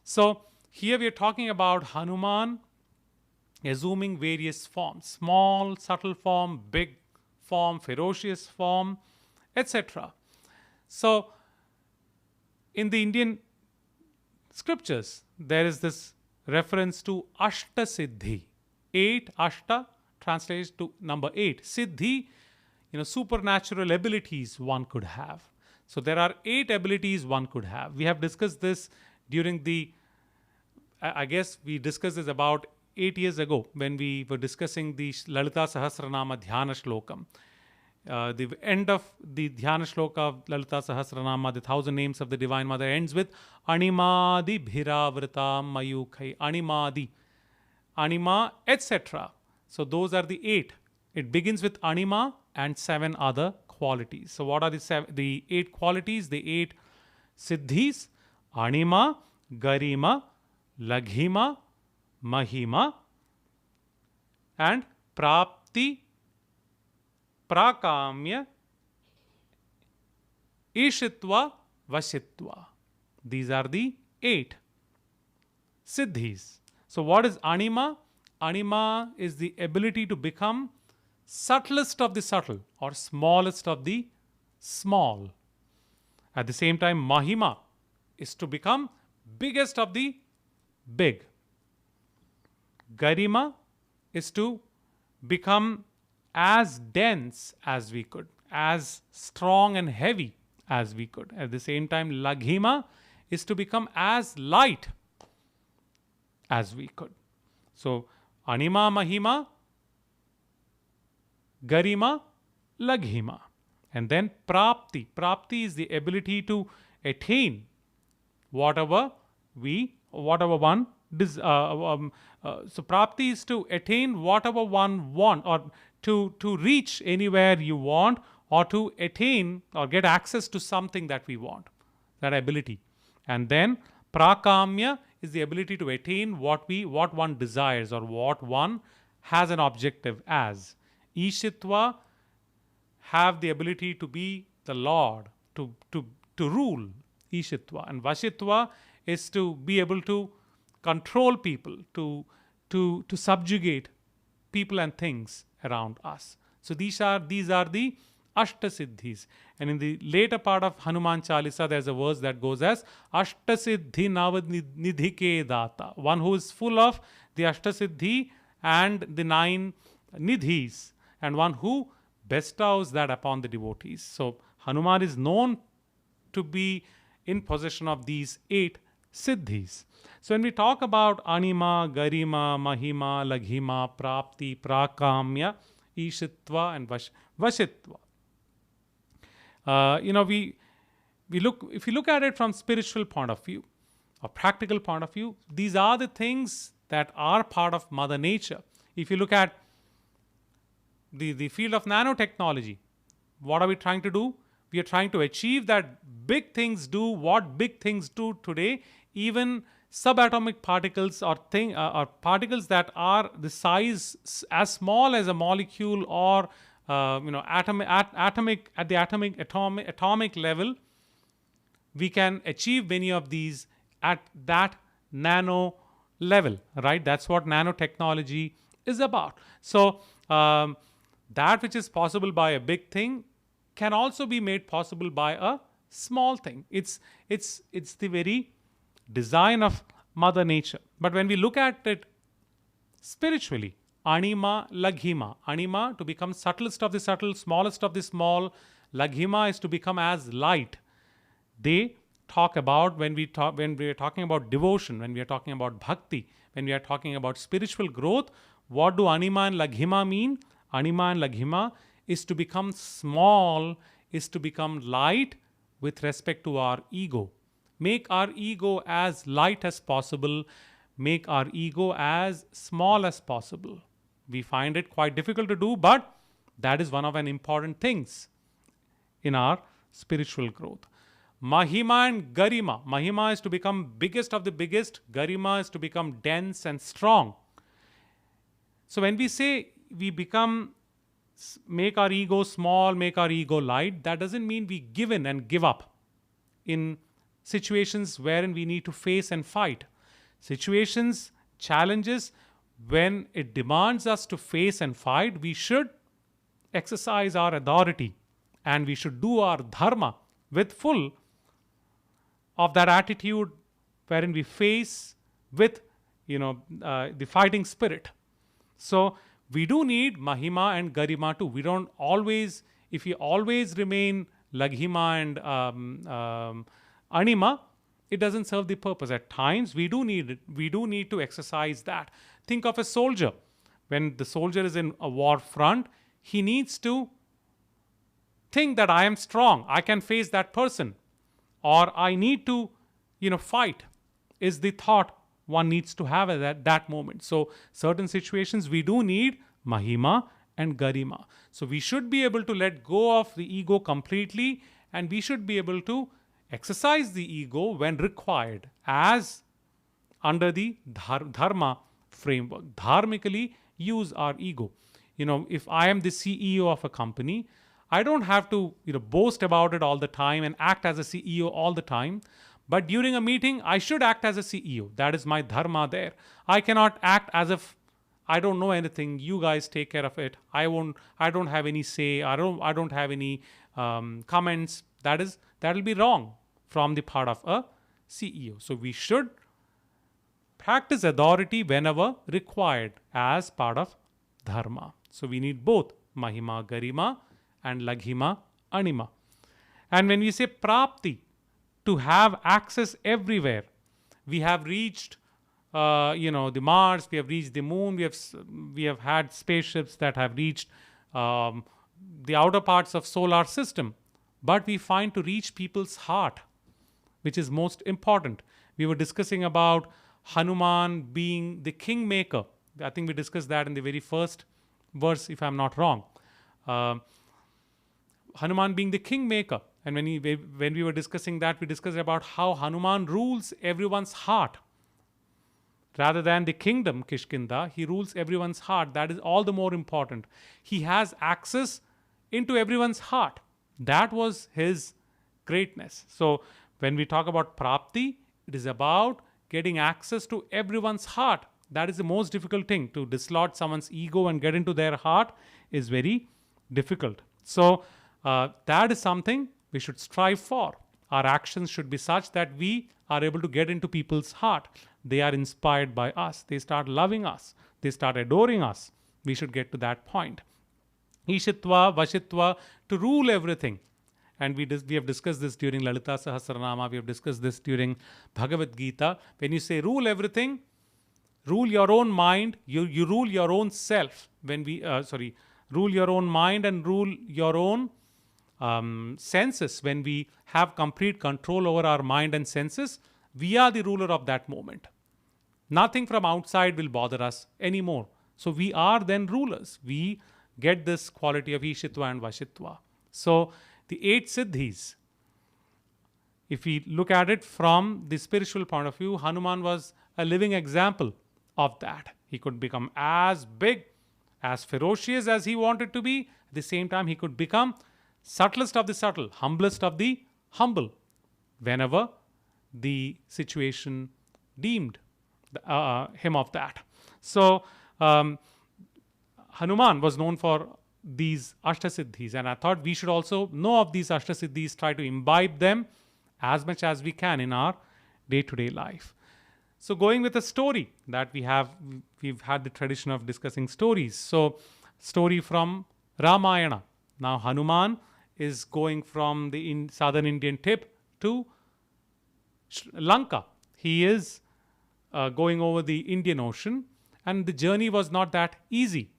So, here we are talking about Hanuman assuming various forms, small, subtle form, big form, ferocious form, etc. So, in the Indian scriptures, there is this reference to Ashta Siddhi. 8, Ashta translates to number 8. Siddhi, supernatural abilities one could have. So there are 8 abilities one could have. We have discussed this during I guess we discussed this about 8 years ago when we were discussing the Lalita Sahasranama Dhyana Shlokam. The end of the Dhyana Shloka of Lalita Sahasranama, the 1000 names of the Divine Mother, ends with Animadi Bhiravrita Mayukhai. Animadi, Anima, etc. So those are the 8. It begins with Anima and 7 other qualities. So what are the 8 qualities? The 8 Siddhis: Anima, Garima, Laghima, Mahima, and Prapti, Prakamya, Ishitva, Vashitva. These are the 8 Siddhis. So what is Anima? Anima is the ability to become subtlest of the subtle or smallest of the small. At the same time, Mahima is to become biggest of the big. Garima is to become as dense as we could, as strong and heavy as we could. At the same time, Laghima is to become as light as we could. So, Anima, Mahima, Garima, Laghima. And then Prapti. Prapti is the ability to attain whatever one so Prapti is to attain whatever one want or to reach anywhere you want, or to attain or get access to something that we want, that ability. And then prakamya is the ability to attain what one desires, or what one has an objective as. Ishitva, have the ability to be the Lord, to rule, Ishitva. And Vashitva is to be able to control people, to subjugate people and things around us. So these are the Ashtasiddhis. And in the later part of Hanuman Chalisa, there's a verse that goes as Ashtasiddhi Navnidhike Data. One who is full of the Ashtasiddhi and the 9 nidhis, and one who bestows that upon the devotees. So Hanuman is known to be in possession of these 8 siddhis. So when we talk about Anima, Garima, Mahima, Laghima, Prapti, Prakamya, Ishitva, and Vashitva, if you look at it from spiritual point of view, or practical point of view, these are the things that are part of Mother Nature. If you look at the field of nanotechnology, what are we trying to do? We are trying to achieve that big things do what big things do today. Even subatomic particles, or particles that are the size as small as a molecule, or atomic level, we can achieve many of these at that nano level, right? That's what nanotechnology is about. So that which is possible by a big thing can also be made possible by a small thing. It's the very design of Mother Nature. But when we look at it spiritually, Anima, Laghima. Anima, to become subtlest of the subtle, smallest of the small. Laghima is to become as light. They talk about, when we are talking about devotion, when we are talking about bhakti, when we are talking about spiritual growth, what do Anima and Laghima mean? Anima and Laghima is to become small, is to become light with respect to our ego. Make our ego as light as possible. Make our ego as small as possible. We find it quite difficult to do, but that is one of an important things in our spiritual growth. Mahima and Garima. Mahima is to become biggest of the biggest. Garima is to become dense and strong. So when we say we make our ego small, make our ego light, that doesn't mean we give in and give up in situations wherein we need to face and fight. Situations, challenges, when it demands us to face and fight, we should exercise our authority, and we should do our dharma with full of that attitude wherein we face with the fighting spirit. So we do need Mahima and Garima too. We don't always, if we always remain Laghima and Anima, it doesn't serve the purpose. At times we do need to exercise that. Think of a soldier. When the soldier is in a war front, he needs to think that I am strong, I can face that person, or I need to fight, is the thought one needs to have at that moment. So certain situations we do need Mahima and Garima. So we should be able to let go of the ego completely, and we should be able to exercise the ego when required, as under the dharma framework. Dharmically use our ego. If I am the CEO of a company, I don't have to boast about it all the time and act as a CEO all the time. But during a meeting, I should act as a CEO. That is my dharma there. I cannot act as if I don't know anything. You guys take care of it. I don't have any say. I don't have any comments. That will be wrong from the part of a CEO. So we should practice authority whenever required as part of dharma. So we need both Mahima, Garima, and Laghima, Anima. And when we say Prapti, to have access everywhere, we have reached the Mars, we have reached the moon, we have had spaceships that have reached the outer parts of solar system. But we find to reach people's heart, which is most important. We were discussing about Hanuman being the kingmaker. I think we discussed that in the very first verse, if I'm not wrong. Uh, Hanuman being the kingmaker. And when we were discussing that, we discussed about how Hanuman rules everyone's heart. Rather than the kingdom, Kishkinda, he rules everyone's heart. That is all the more important. He has access into everyone's heart. That was his greatness. So when we talk about prapti, it is about getting access to everyone's heart. That is the most difficult thing. To dislodge someone's ego and get into their heart is very difficult. So that is something we should strive for. Our actions should be such that we are able to get into people's heart. They are inspired by us. They start loving us. They start adoring us. We should get to that point. Ishitva, Vashitva, to rule everything. And we have discussed this during Lalita Sahasranama. We have discussed this during Bhagavad Gita. When you say rule everything, rule your own mind. You rule your own self. Rule your own mind and rule your own senses. When we have complete control over our mind and senses, we are the ruler of that moment. Nothing from outside will bother us anymore. So we are then rulers. We get this quality of Ishitva and Vashitva. So the 8 Siddhis, if we look at it from the spiritual point of view, Hanuman was a living example of that. He could become as big, as ferocious as he wanted to be. At the same time, he could become subtlest of the subtle, humblest of the humble, whenever the situation deemed him of that. So Hanuman was known for these Ashtasiddhis, and I thought we should also know of these Ashtasiddhis, try to imbibe them as much as we can in our day-to-day life. So going with a story that we've had the tradition of discussing stories. So story from Ramayana. Now Hanuman is going from the southern Indian tip to Lanka. He is going over the Indian Ocean, and the journey was not that easy.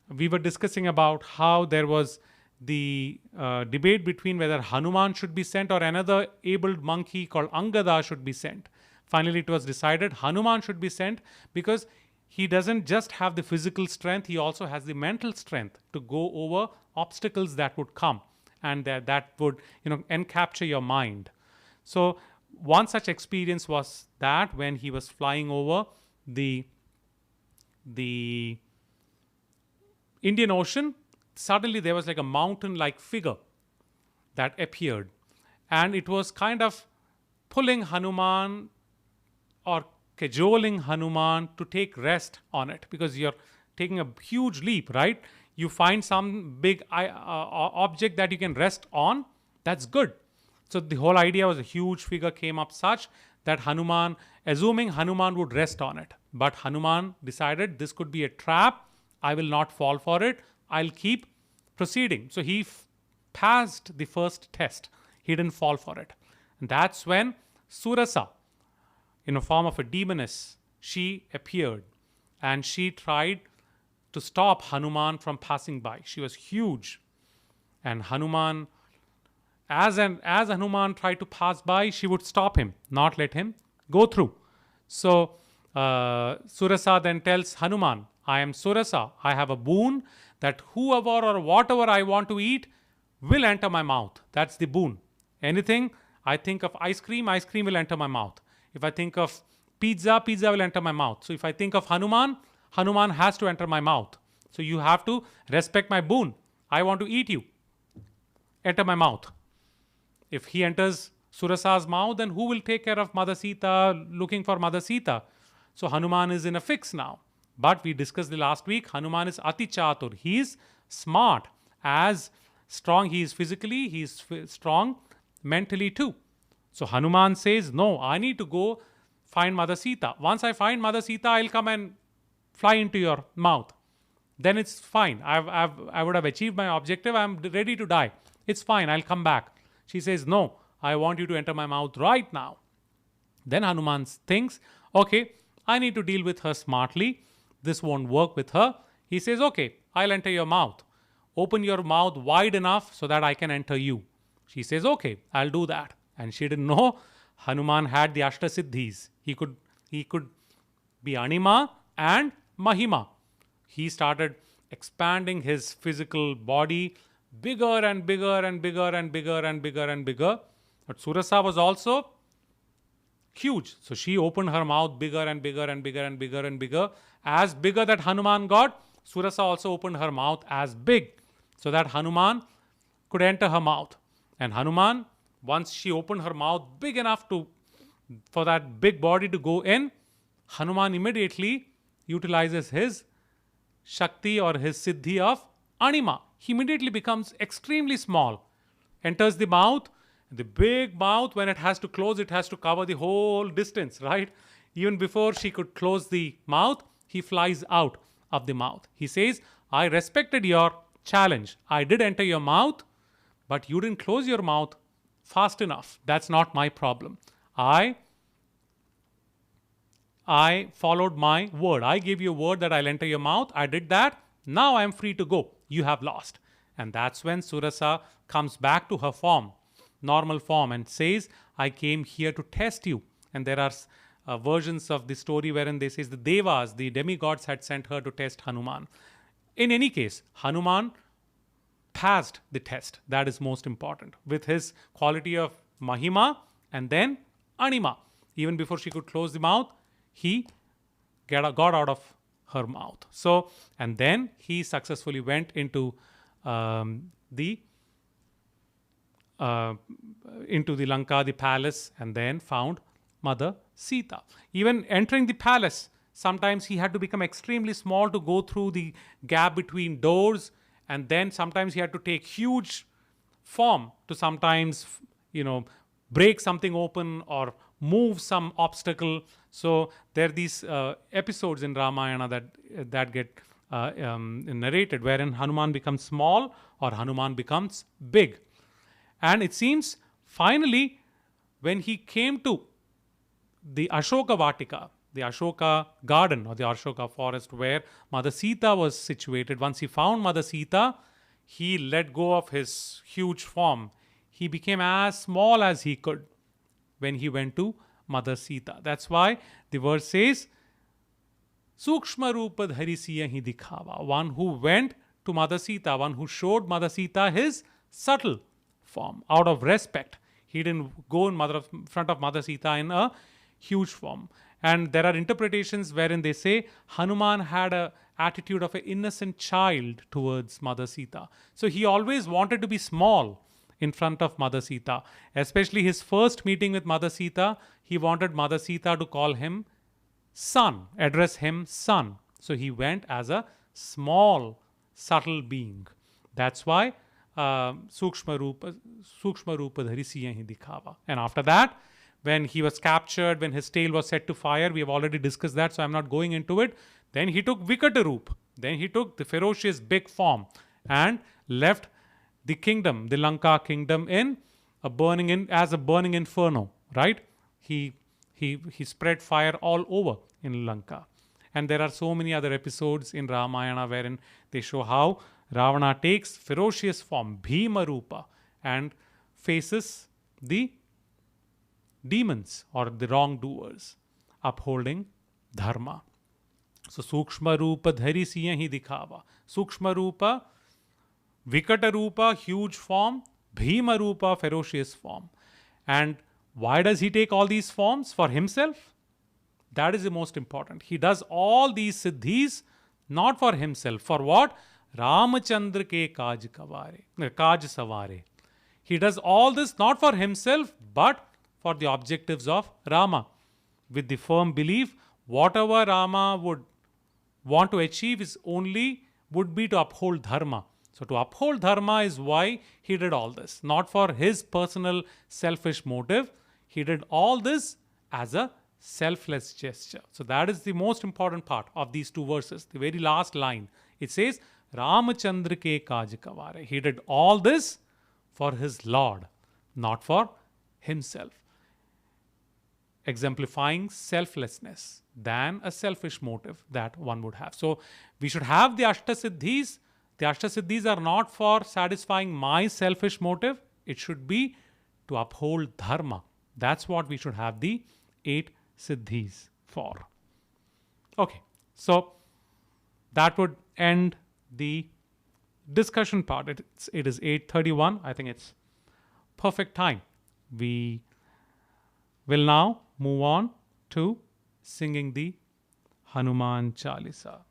We were discussing about how there was the debate between whether Hanuman should be sent or another abled monkey called Angada should be sent. Finally, it was decided Hanuman should be sent because he doesn't just have the physical strength, he also has the mental strength to go over obstacles that would come, and that would encapture your mind. So one such experience was that when he was flying over the Indian Ocean, suddenly there was like a mountain-like figure that appeared, and it was kind of pulling Hanuman or cajoling Hanuman to take rest on it, because you're taking a huge leap, right? You find some big object that you can rest on, that's good. So the whole idea was a huge figure came up such that Hanuman, assuming Hanuman would rest on it. But Hanuman decided this could be a trap. I will not fall for it. I'll keep proceeding. So he passed the first test. He didn't fall for it. And that's when Surasa, in a form of a demoness, she appeared and she tried to stop Hanuman from passing by. She was huge. And Hanuman, as Hanuman tried to pass by, she would stop him, not let him go through. So Surasa then tells Hanuman, I am Surasa. I have a boon that whoever or whatever I want to eat will enter my mouth. That's the boon. Anything, I think of ice cream will enter my mouth. If I think of pizza will enter my mouth. So if I think of Hanuman has to enter my mouth. So you have to respect my boon. I want to eat you. Enter my mouth. If he enters Surasa's mouth, then who will take care of Mother Sita, looking for Mother Sita? So Hanuman is in a fix now. But we discussed the last week, Hanuman is Ati Chatur. He is smart, as strong he is physically, he is strong mentally too. So Hanuman says, no, I need to go find Mother Sita. Once I find Mother Sita, I'll come and fly into your mouth. Then it's fine. I would have achieved my objective. I'm ready to die. It's fine. I'll come back. She says, no, I want you to enter my mouth right now. Then Hanuman thinks, okay, I need to deal with her smartly. This won't work with her. He says, okay, I'll enter your mouth. Open your mouth wide enough so that I can enter you. She says, okay, I'll do that. And she didn't know Hanuman had the Ashtasiddhis. He could be Anima and Mahima. He started expanding his physical body bigger and bigger and bigger and bigger and bigger and bigger. But Surasa was also huge. So she opened her mouth bigger and bigger and bigger and bigger and bigger. As bigger that Hanuman got, Surasa also opened her mouth as big so that Hanuman could enter her mouth. And Hanuman, once she opened her mouth big enough for that big body to go in, Hanuman immediately utilizes his Shakti or his Siddhi of Anima. He immediately becomes extremely small, enters the mouth. The big mouth, when it has to close, it has to cover the whole distance, right? Even before she could close the mouth, he flies out of the mouth. He says, I respected your challenge. I did enter your mouth, but you didn't close your mouth fast enough. That's not my problem. I followed my word. I gave you a word that I'll enter your mouth. I did that. Now I'm free to go. You have lost. And that's when Surasa comes back to her form, normal form, and says, I came here to test you. And there are versions of the story wherein they says the Devas, the demigods, had sent her to test Hanuman. In any case, Hanuman passed the test. That is most important. With his quality of Mahima and then Anima. Even before she could close the mouth, he got out of her mouth. So, and then he successfully went into the Lanka, the palace, and then found Mother Sita. Even entering the palace, sometimes he had to become extremely small to go through the gap between doors, and then sometimes he had to take huge form to sometimes, break something open or move some obstacle. So there are these episodes in Ramayana that get narrated wherein Hanuman becomes small or Hanuman becomes big. And it seems finally when he came to the Ashoka Vatika, the Ashoka garden or the Ashoka forest where Mother Sita was situated, once he found Mother Sita, he let go of his huge form. He became as small as he could when he went to Mother Sita. That's why the verse says, Sukshma Rupa Dhari Siyahi Dikhava. One who went to Mother Sita, one who showed Mother Sita his subtle form out of respect. He didn't go in front of Mother Sita in a huge form. And there are interpretations wherein they say Hanuman had an attitude of an innocent child towards Mother Sita. So he always wanted to be small in front of Mother Sita. Especially his first meeting with Mother Sita, he wanted Mother Sita to call him son, address him son. So he went as a small, subtle being. That's why Sukshma Rupa Dhari Siyahi Dikhava. And after that, when he was captured, when his tail was set to fire, we have already discussed that, so I'm not going into it. Then he took Vikata Roop. Then he took the ferocious big form and left the kingdom, the Lanka kingdom, as a burning inferno, right? He spread fire all over in Lanka. And there are so many other episodes in Ramayana wherein they show how Ravana takes ferocious form, Bhima Rupa, and faces the demons or the wrongdoers, upholding dharma. So Sukshma Rupa Dhari Siyahi Dikhava. Sukshma Rupa, Vikata Rupa, huge form, Bhima Rupa, ferocious form. And why does he take all these forms? For himself? That is the most important. He does all these siddhis not for himself. For what? Ramachandra ke kaj savare. He does all this not for himself, but for the objectives of Rama. With the firm belief, whatever Rama would want to achieve would be to uphold dharma. So to uphold dharma is why he did all this. Not for his personal selfish motive. He did all this as a selfless gesture. So that is the most important part of these two verses. The very last line. It says, Ramachandra ke kaj kavare. He did all this for his Lord, not for himself. Exemplifying selflessness than a selfish motive that one would have. So we should have the Ashtasiddhis. The Ashtasiddhis are not for satisfying my selfish motive. It should be to uphold dharma. That's what we should have the 8 siddhis for. Okay, so that would end the discussion part. It is 8:31. I think it's perfect time. We will now move on to singing the Hanuman Chalisa.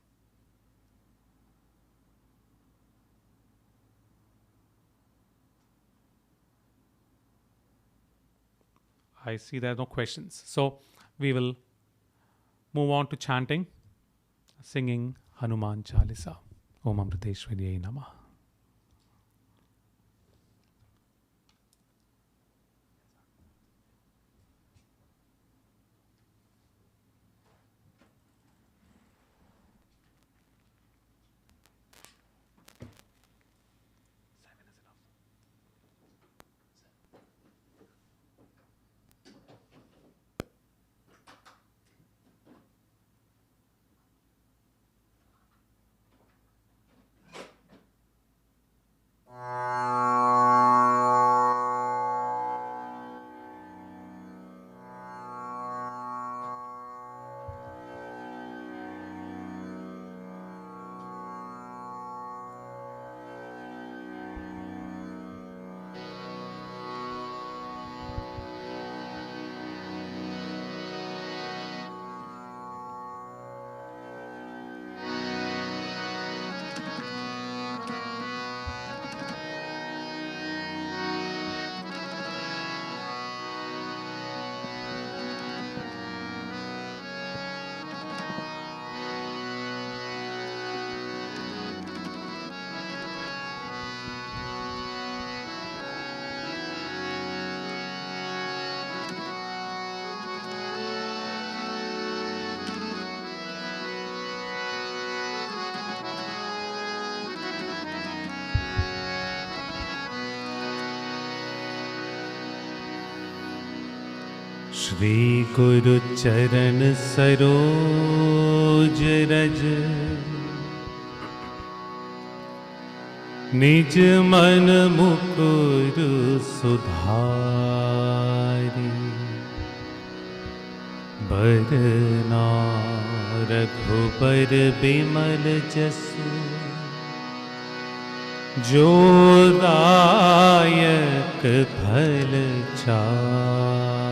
I see there are no questions. So we will move on to chanting, singing Hanuman Chalisa. Om Amriteshwariyai Namah. Shri गुरु चरण सरोज रज निज मन मुकुर सुधारी बरना रघुबर बिमल जसु जो दायक फल चारि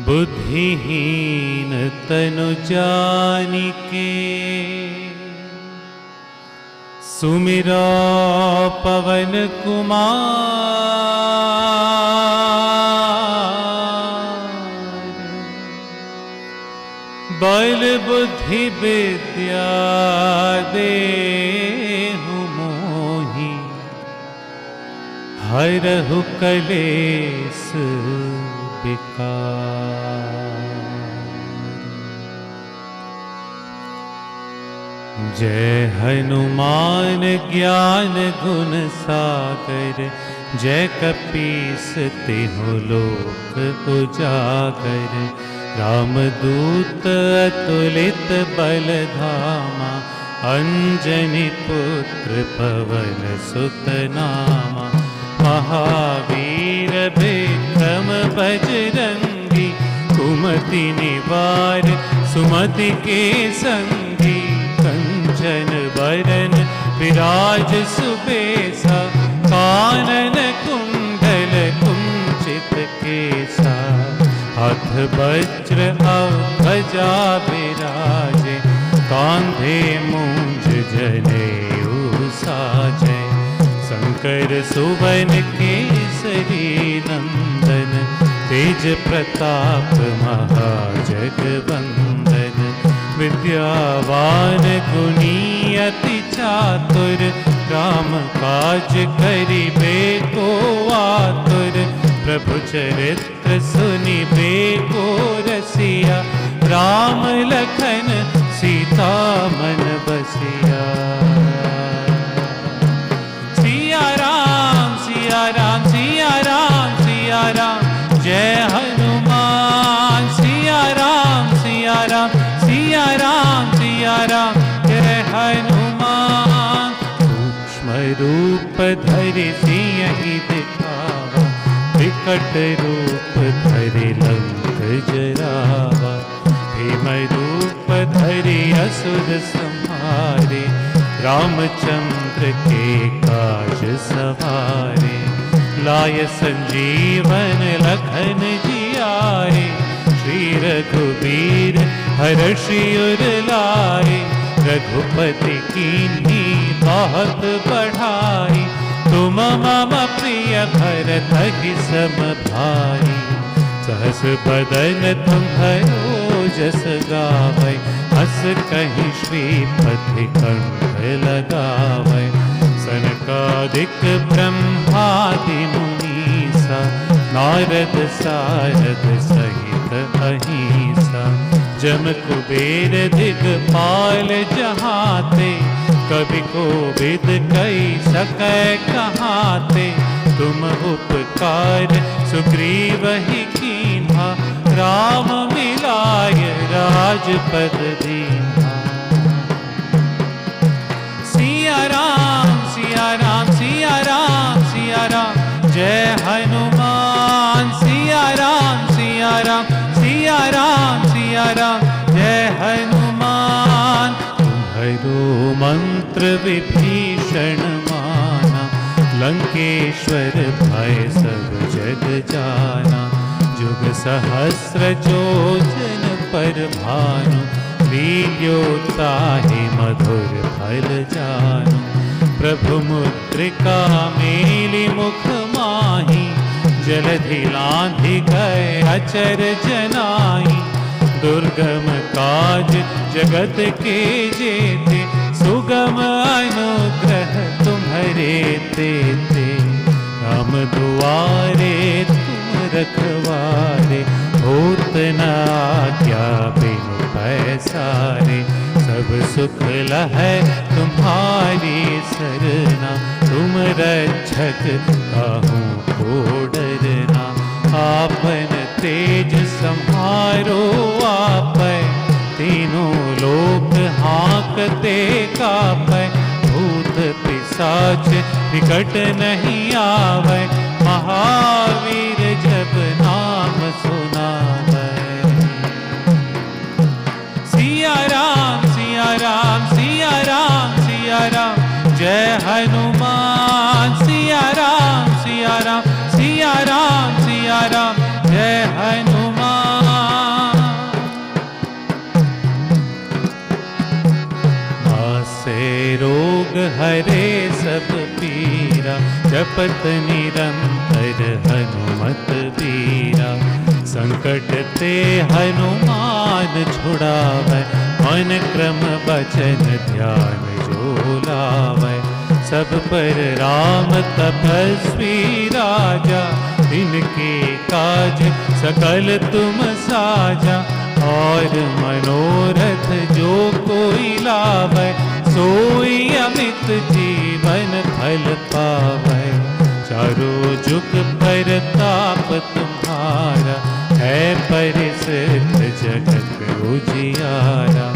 बुद्धिहीन तनु जानिके सुमिरा पवन कुमार बल बुद्धि विद्या देहु मोहि हरहु कलेस विकार। जय हनुमान ज्ञान गुण सागर जय कपीस तिहु लोक उजागर रामदूत अतुलित बल धामा अंजनी पुत्र पवन सुत नामा महावीर विक्रम बजरंगी कुमति निवार सुमति के संगी कंचन वरन विराज सुबेसा कानन कुंडल कुंचित केसा हाथ वज्र ध्वजा विराजे कांधे मूंज जनेऊ साजे शंकर सुवन केसरी नंदन तेज प्रताप महाजगवंदन विद्यावान गुणी अति चातुर राम काज करिबे को आतुर प्रभु चरित्र सुनिबे को रसिया राम लखन सीता मन बसिया। सिया राम सिया राम सिया राम सिया राम जय हनुमान सिया राम सिया राम सिया राम सिया राम जय हनुमान। सूक्ष्म रूप धरि सियहि दिखावा विकट रूप धरि लंक जरावा भीम रूप धरि असुर संहारे, रामचंद्र के काज सवारे। लाय संजीवन लखन जियाए, श्री रघुबीर हर्षि उर लाए। रघुपति कीन्ही बहुत बढ़ाई, तुम मम प्रिय भरत सम भाई। सहस बदन तुम्हरो जस गावै, हस कहि श्रीपति कंठ लगावै। सनकादिक ब्रह्मादि मुनीसा, नारद सारद सहित अहिंसा। जम कुबेर दिगपाल जहाते, कवि कोविद कई सकै कहाते। तुम उपकार सुग्रीवहि कीन्हा, राम मिलाय राजपद दीन्हा। सिया राम सिया राम सिया राम सिया राम, जय हनुमान। सिया राम सिया राम सिया राम सिया राम, जय हनुमान। तुम्हारो मंत्र विभीषण माना, लंकेश्वर भय सब जग जाना। जुग सहस्र जोजन पर भानु, लील्योताहि मधुर फल जानु। प्रभु मुद्रिका मेलि मुख माहि, जलधि लांघि गए अचर जनाई। दुर्गम काज जगत के जेते, सुगम अनुग्रह तुम्हरे तेते। राम दुआरे तुम रखवारे, होत न आज्ञा बिनु पैसारे। सब सुख लहै तुम्हारी सरना, तुम रक्षक काहू को डरना। आपन तेज सम्हारो आपै, तीनों लोक हांकते कापै। भूत पिशाच निकट नहीं आवै, महावीर जब नाम सुनावै। सिया राम सिया राम सिया राम सिया राम, जय हनुमान। सिया राम सिया राम सिया राम सिया राम, जय हनुमान। नासे रोग हरे सब पीरा, जपत निरंतर हनुमत बीरा। संकट ते हनुमान छुड़ावै, मन क्रम बचन ध्यान जो लावै। सब पर राम तपस्वी राजा, इनके काज सकल तुम साजा। और मनोरथ जो कोई लावै, सोई अमित जीवन फल पावै। चारों जुग परताप तुम्हारा, है परिसिद्ध जगत उजियारा।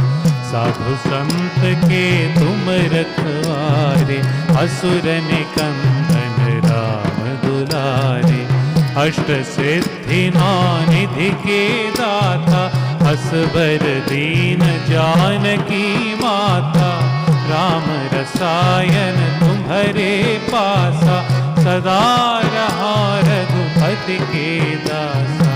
साधु संत के तुम रखवारे, असुर निकंदन राम दुलारे। अष्ट सिद्धि निधि के दाता, असबर दीन जानकी माता। राम रसायन तुम्हारे पासा, सदा रहा रघुपति के दासा।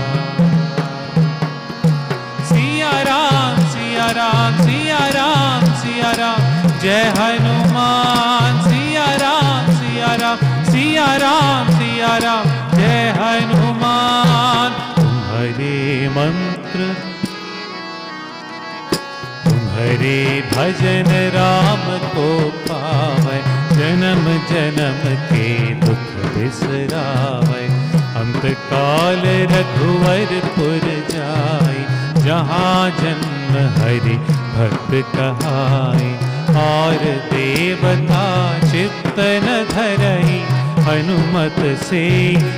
सिया राम सिया राम सिया राम सिया राम, जय हनुमान। सिया राम सिया राम सिया राम सिया राम, जय हनुमान। तुम्हारे मंत्र तुम्हारे भजन राम को पावै। जन्म जन्म के दुख बिसरावै। अंत काल रघुवरपुर जाई, जहाँ जन्म हरि भक्त कहाई। और देवता चित्तन धरई, हनुमत से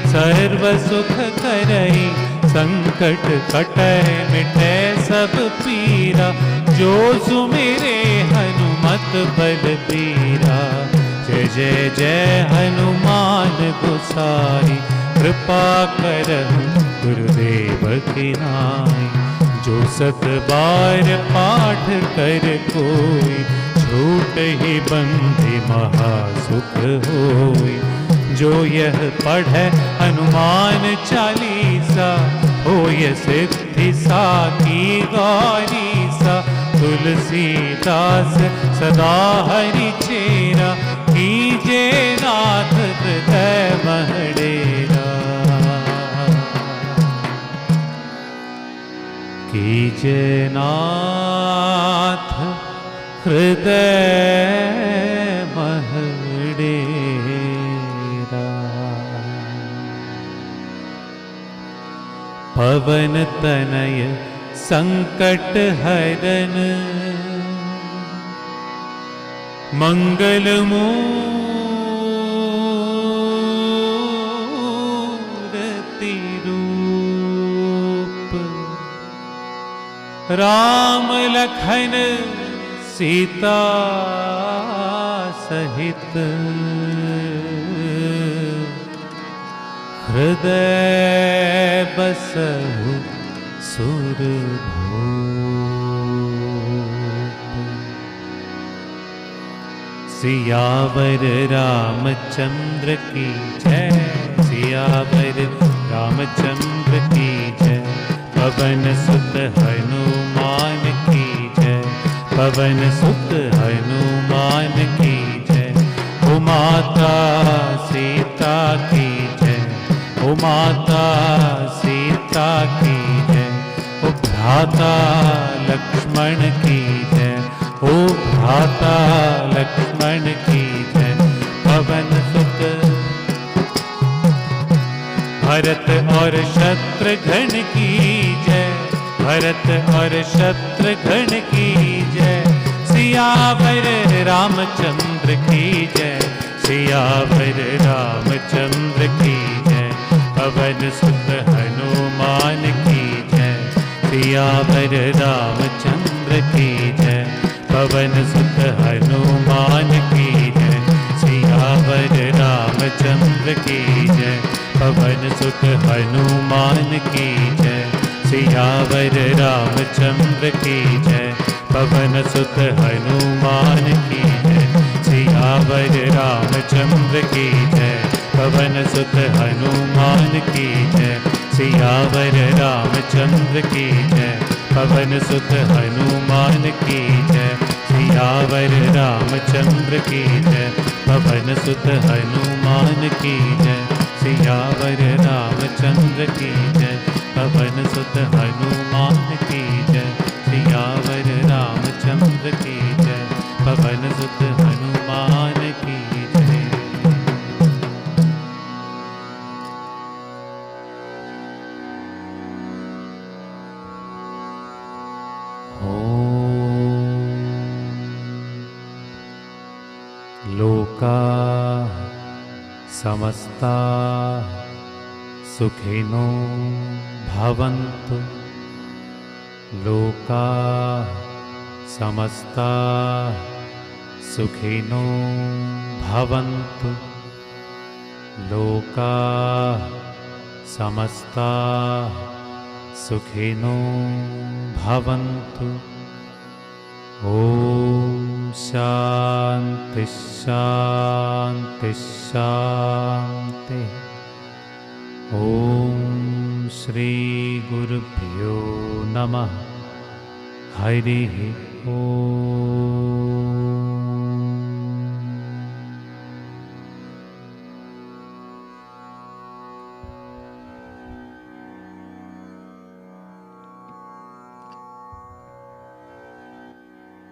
सर्व सुख करई। संकट कटै मिटै सब पीरा, जो सुमिरे हनुमत बलबीरा। जय जय जय हनुमान गोसाई, कृपा करहु गुरुदेव की नाई। जो 7 बार पाठ कर कोई, छूट ही बंधि महासुख होई। जो यह पढ़े हनुमान चालीसा, होय सिद्धि साकी गौरीसा। तुलसीदास सदा हरि चेरा, कीजे नाथ हृदय महडेरा। कीजे नाथ हृदय महडेरा। पवन तनय संकट हरन, मंगल मूर्ति रूप। राम लखन सीता सहित, हृदय बसहु सुरभूप। सियावर रामचंद्र की जय, सियावर रामचंद्र की जय। पवन सुत हनुमान की जय, पवन सुत हनुमान की जय। ओ माता सीता की जय, ओ माता सीता की जय। ओ भ्राता लक्ष्मण की जय, ओ भ्राता लक्ष्मण की जय। पवन सुत भरत और शत्रुघ्न की जय, भरत और शत्रुघ्न की जय। सियावर रामचंद्र की जय, सियावर रामचंद्र की जय। पवन सुत हनुमान की जय, सियावर रामचंद्र की जय। पवन सुत हनुमान की जय, सियावर रामचंद्र की जय। पवन सुत हनुमान की जय, सियावर रामचंद्र की जय। पवन सुत हनुमान की जय, सियावर रामचंद्र की जय। पवन सुत हनुमान की जय, सियावर रामचंद्र की जय। पवन सुत हनुमान की जय, सियावर रामचंद्र की जय। पवन सुत हनुमान की जय, सियावर रामचंद्र की जय। पवन सुत हनुमान की जय, सियावर रामचंद्र की जय। पवन सुत हनुमान की जय। लोका समस्ता सुखिनो भवन्तु, लोका समस्ता सुखिनो भवन्तु, लोका समस्ता सुखिनो भवन्तु। ओम शांति शांति शांति। ओम श्री गुरुभ्यो नमः। हरि ओम।